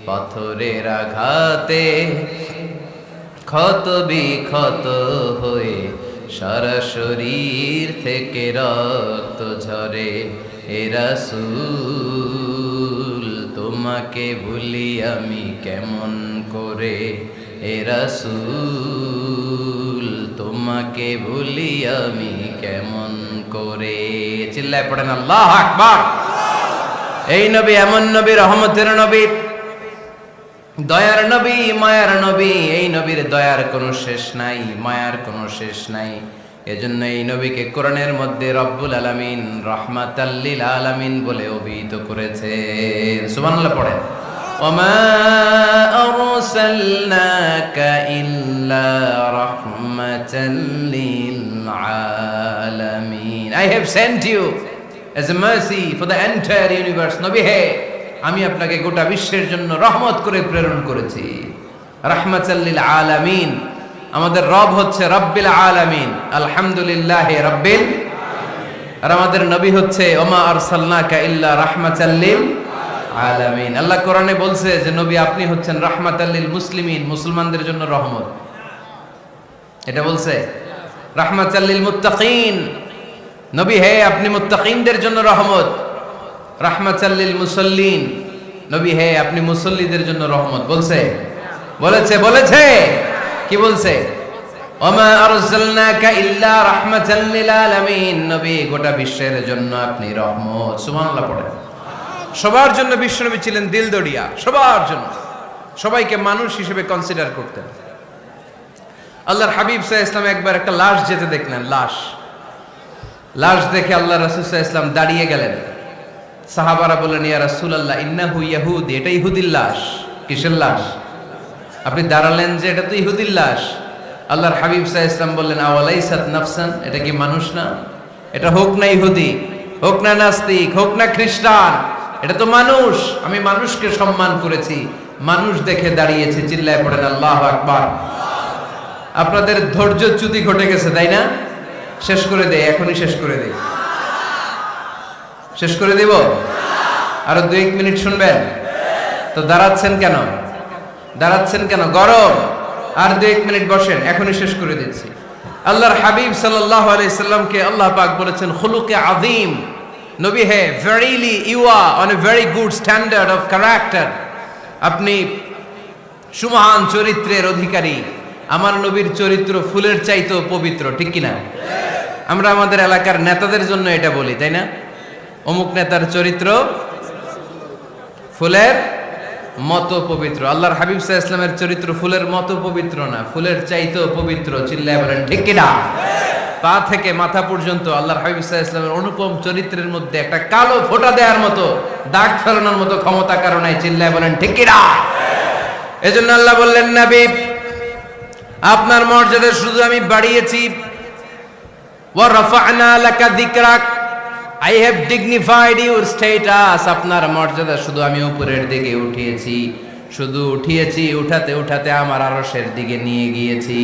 পাথরের আঘাতে ক্ষত বিক্ষত হয়ে সারা শরীর থেকে রক্ত ঝরে। এ রাসূল তোমাকে ভুলি আমি কেমন করে, এ রাসূল তোমাকে ভুলি আমি কেমন করে। চিল্লায় পড়েন আল্লাহু আকবার। এই নবী এমন নবী, রহমতের নবী, দয়ার নবী, মায়ার নবী। এই নবীর দয়ার কোনো শেষ নাই, মায়ার কোনো শেষ নাই। এজন্য এই নবীকে কোরআনের মধ্যে রব্বুল আলামিন রাহমাতাল লিল আলামিন বলে অভিহিত করেছে। সুবহানাল্লাহ পড়েন। ওমা আরসালনাকা ইল্লা রাহমাতাল লিল আলামিন। I have sent you as a mercy for the entire universe. নবী হে, আমি আপনাকে গোটা বিশ্বের জন্য রহমত করে প্রেরণ করেছি। রাহমাতাল লিল আলামিন। আমাদের রব হচ্ছে রব্বিল আলামিন, আলহামদুলিল্লাহি রাব্বিল। আর আমাদের নবী হচ্ছে ওমা আরসালনাকা ইল্লা রাহমাতাল লিল আলামিন। আল্লাহ কোরআনে বলছে যে নবী আপনি হচ্ছেন রাহমাতাল লিল মুসলিমিন, মুসলমানদের জন্য রহমত। এটা বলছে রাহমাতাল লিল মুত্তাকিন। নবী হে, আপনি মুত্তাকিনদের জন্য রহমত। রাহমাতাল লিল মুসাল্লিন। নবী হে, আপনি মুসল্লিদের জন্য রহমত। বলছে? বলেছে। কি বলছে? ওমা আরসালনাকা ইল্লা রাহমাতাল লিল আলামিন। নবী গোটা বিশ্বের জন্য আপনি রহমত। সুবহানাল্লাহ পড়েন। সবার জন্য বিশ্বনবী ছিলেন দিলদরিয়া, সবার জন্য, সবাইকে মানুষ হিসেবে কনসিডার করতেন। আল্লাহর হাবিব সাল্লাল্লাহু আলাইহি ওয়াসাল্লাম একবার একটা লাশ যেতে দেখলেন। লাশ দেখে আল্লাহ রাসূল সাল্লাল্লাহু আলাইহি ওয়াসাল্লাম দাঁড়িয়ে গেলেন। সাহাবারা বললেন, ইয়া রাসূলুল্লাহ ইন্নাহু ইয়াহুদি। এটা ইহুদির লাশ। কিসের লাশ? আপনি দাঁড়ালেন যে এটা তো ইহুদির লাশ। আল্লাহর হাবিব সাল্লাল্লাহু আলাইহি ওয়াসাল্লাম বললেন, আওয়ালাইসাত নাফসান। এটা কি মানুষ না? এটা হোক না ইহুদি, হোক না নাস্তিক, হোক না খ্রিস্টান, এটা তো মানুষ। আমি মানুষকে সম্মান করেছি, মানুষ দেখে দাঁড়িয়েছি। চিল্লায় পড়েন আল্লাহু আকবার। আপনাদের ধৈর্যচ্যুতি ঘটে গেছে, তাই না? শেষ করে দেই, এখনই শেষ করে দেই। শেষ করে দেব? আরো 2-1 মিনিট শুনবেন তো? দাঁড়াচ্ছেন কেন? গরম। আর 2-1 মিনিট বসেন, এখনই শেষ করে দিচ্ছি। আল্লাহর হাবিব সাল্লাল্লাহু আলাইহি সাল্লামকে আল্লাহ পাক বলেছেন খুলুকে আযীম। নবী হে, verily you are on a very good standard of character. আপনি সুমহান চরিত্রের অধিকারী। আমার নবীর চরিত্র ফুলের চাইতেও পবিত্র, ঠিক কিনা? আমরা আমাদের এলাকার নেতাদের জন্য এটা বলি, তাই না? অমুক নেতার চরিত্র ফুলের মতো পবিত্র। আল্লাহর হাবিব সাল্লাল্লাহু আলাইহি ওয়াসাল্লামের চরিত্র ফুলের মতো পবিত্র না, ফুলের চাইতেও পবিত্র। চিল্লায় বলেন ঠিক কিনা? পা থেকে মাথা পর্যন্ত আল্লাহর হাবিব সাল্লাল্লাহু আলাইহি ওয়াসাল্লামের অনুপম চরিত্রের মধ্যে একটা কালো ফোঁটা দেওয়ার মতো, দাগ ফেলানোর মতো ক্ষমতা কারো নাই। চিল্লায় বলেন ঠিক কিনা? এজন্য আল্লাহ বললেন, নবী আপনার মর্যাদা শুধু আমি বাড়িয়েছি। ওয়া রাফা'না লাকা যিকরাক। I have dignified your status. আপনার মর্যাদা শুধু আমি উপরের দিকে উঠিয়েছি, উঠাতে উঠাতে আমার আরশের দিকে নিয়ে গিয়েছি।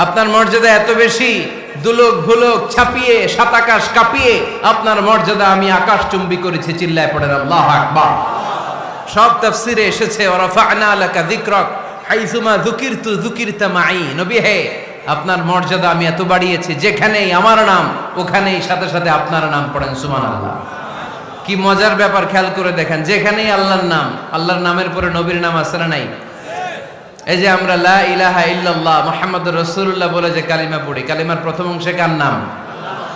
আপনার মর্যাদা এত বেশি, দুলোক ভুলোক ছাপিয়ে সাত আকাশ কাঁপিয়ে আপনার মর্যাদা আমি আকাশ চুম্বি করেছি। চিল্লায় পড়েন আল্লাহু আকবার। সব তাফসিরে এসেছে ওয়ারাফা'না লাকা যিকরাক হাইসুমা যুকিরতু যুকিরতা মাই। নবী হে, আপনার মর্যাদা আমি এত বাড়িয়েছি, যেখানেই আমার নাম ওখানেই সাথে সাথে আপনার নাম। পড়েন সুবহানাল্লাহ। কি মজার ব্যাপার, খেয়াল করে দেখেন, যেখানেই আল্লাহর নাম, আল্লাহর নামের পরে নবীর নাম আছে না নাই? এই যে আমরা লা ইলাহা ইল্লাল্লাহ মুহাম্মাদুর রাসূলুল্লাহ বলে যে কালিমা পড়ি, কালিমার প্রথম অংশে কার নাম?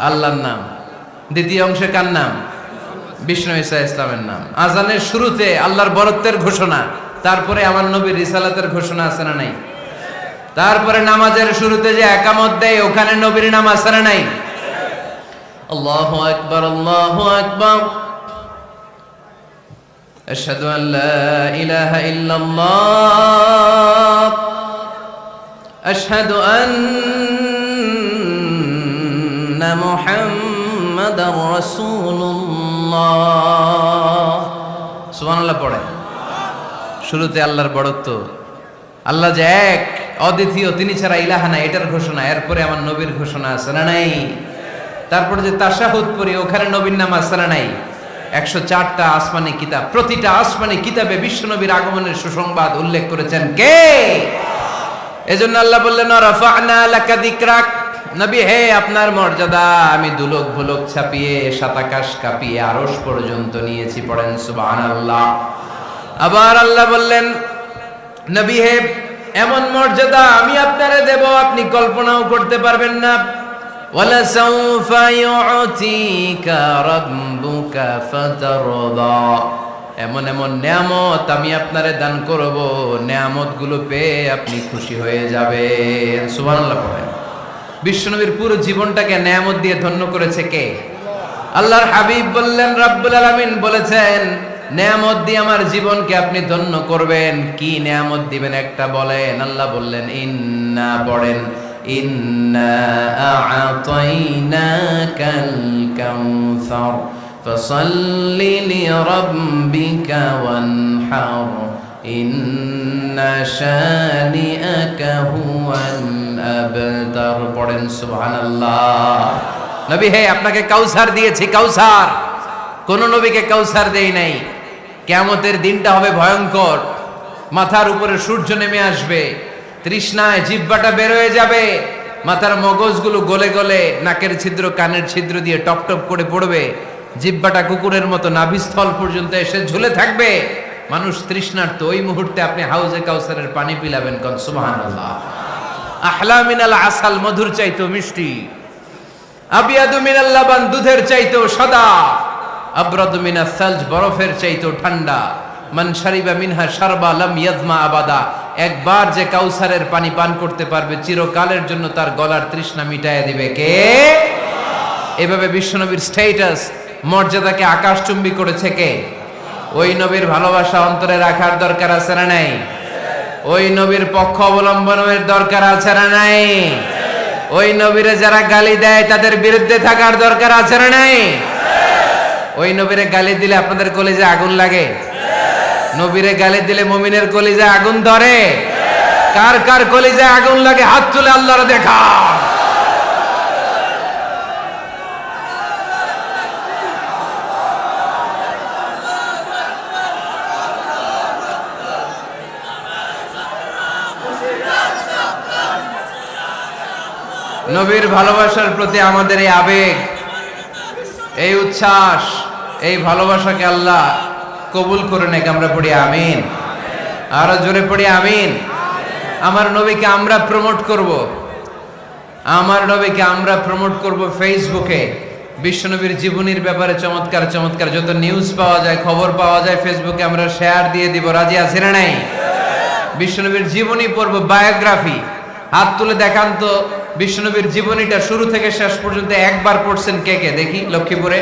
আল্লাহর নাম। দ্বিতীয় অংশে কার নাম? বিষ্ণু ঈসা ইসলামের নাম। আজানের শুরুতে আল্লাহর বরত্বের ঘোষণা, তারপরে আমার নবীর রিসালাতের ঘোষণা আছে না নাই? তারপরে নামাজের শুরুতে যে একামত দেয় ওখানে নবীর নাম আছে না নাই? আল্লাহু আকবার, আল্লাহু আকবার। আশহাদু আন লা ইলাহা ইল্লাল্লাহ, আশহাদু আন্না মুহাম্মাদার রাসূলুল্লাহ। সুবহানাল্লাহ পড়েন। শুরুতে আল্লাহর বড়ত্ব, আল্লাহ যে এক অদ্বিতীয়, তিনি ছাড়া ইলাহা নাই, এটার ঘোষণা। এরপরে আমার নবীর ঘোষণা আছে না নাই? তারপরে যে তাশাহুদ পড়ি ওখানে নবীর নাম আছে না নাই? 104টা আসমানি কিতাব, প্রতিটা আসমানি কিতাবে বিশ্ব নবীর আগমনের সুসংবাদ উল্লেখ করেছেন কে? এজন্য আল্লাহ বললেন রাফা'না লাকা যিকরাক। নবী হে, আপনার মর্যাদা আমি দুলোক ভুলোক ছাপিয়ে সাত আকাশ কাঁপিয়ে আরশ পর্যন্ত নিয়েছি। পড়েন সুবহানাল্লাহ। আবার আল্লাহ বললেন নবী হে, এমন মর্যাদা আমি আপনারে দেব আপনি কল্পনাও করতে পারবেন না। ওয়ালা সাউফা ইউতিকা রাব্বুকা ফাতারদা। এমন এমন নিয়ামত আমি আপনারে দান করব, নিয়ামতগুলো পেয়ে আপনি খুশি হয়ে যাবেন। সুবহানাল্লাহ পড়েন। বিশ্বনবীর পুরো জীবনটাকে নিয়ামত দিয়ে ধন্য করেছে কে? আল্লাহর হাবিব বললেন, রাব্বুল আলামিন বলেছেন নিয়ামত দিয়ে আমার জীবনকে আপনি ধন্য করবেন। কি নিয়ামত দিবেন একটা বলেন? আল্লাহ বললেন ইন্না, পড়েন, ইন্না আ'তাইনাকাল কাউসার ফাসাল্লি লিরাব্বিকা ওয়ানহার ইন্না শানিআকা হুয়াল আবতার। পড়েন সুবহানাল্লাহ। নবী হে, আপনাকে কাউসার দিয়েছি, কাউসার। কোন নবীকে কাউসার দেই নাই। কিয়ামতের দিনটা হবে ভয়ঙ্কর, মাথার উপরে সূর্য নেমে আসবে, তৃষ্ণায় জিহ্বাটা বের হয়ে যাবে, মাথার মগজগুলো গলে গলে নাকের ছিদ্র কানের ছিদ্র দিয়ে টপ টপ করে পড়বে, জিহ্বাটা কুকুরের মতো নাভিস্থল পর্যন্ত এসে ঝুলে থাকবে। মানুষ তৃষ্ণার্ত। ওই মুহূর্তে আপনি হাউজে কাউসারের পানি পিলাবেন। কোন সুবহানাল্লাহ। আহলা মিনাল আসাল, মধুর চাইতেও মিষ্টি। আবিয়াদু মিনাল লাবান, দুধের চাইতেও সাদা। আবরাদু মিনাস সালজ, বরফের চাইতেও ঠান্ডা। মান শারিবা মিনহা শারবা লাম ইয়াজমা আবাদা। একবার যে কাউসারের পানি পান করতে পারবে চিরকালের জন্য তার গলার তৃষ্ণা মিটায় দিবে কে? এভাবে বিশ্বনবীর স্ট্যাটাস, মর্যাদাকে আকাশচুম্বী করেছে কে? ওই নবীর ভালোবাসা অন্তরে রাখার দরকার আছে না নাই? ওই নবীর পক্ষ অবলম্বনের দরকার আছে না নাই? ওই নবীরে যারা গালি দেয় তাদের বিরুদ্ধে থাকার দরকার আছে না নাই? ওই নবীরে গালি দিলে আপনাদের কলিজে আগুন লাগে? নবীরে গালি দিলে মুমিনের কলিজে আগুন ধরে? কার কার কলিজে আগুন লাগে হাত তুলে আল্লাহর দেখা। নবীর ভালোবাসার প্রতি আমাদের এই আবেগ, এই উচ্ছ্বাস, এই ভালোবাসাকে আল্লাহ কবুল করে নেক। আমরা পড়ি আমিন। আরো জোরে পড়ি আমিন। আমার নবীকে আমরা প্রমোট করব, আমার নবীকে আমরা প্রমোট করব ফেসবুকে। বিশ্বনবীর জীবনীর ব্যাপারে চমৎকার চমৎকার যত নিউজ পাওয়া যায়, খবর পাওয়া যায়, ফেসবুকে আমরা শেয়ার দিয়ে দিব। রাজি আছেন না নাই? বিশ্বনবীর জীবনী পড়ব, বায়োগ্রাফি। হাত তুলে দেখান তো বিশ্বনবীর জীবনীটা শুরু থেকে শেষ পর্যন্ত একবার পড়ছেন কে কে, দেখি লক্ষ্মীপুরে।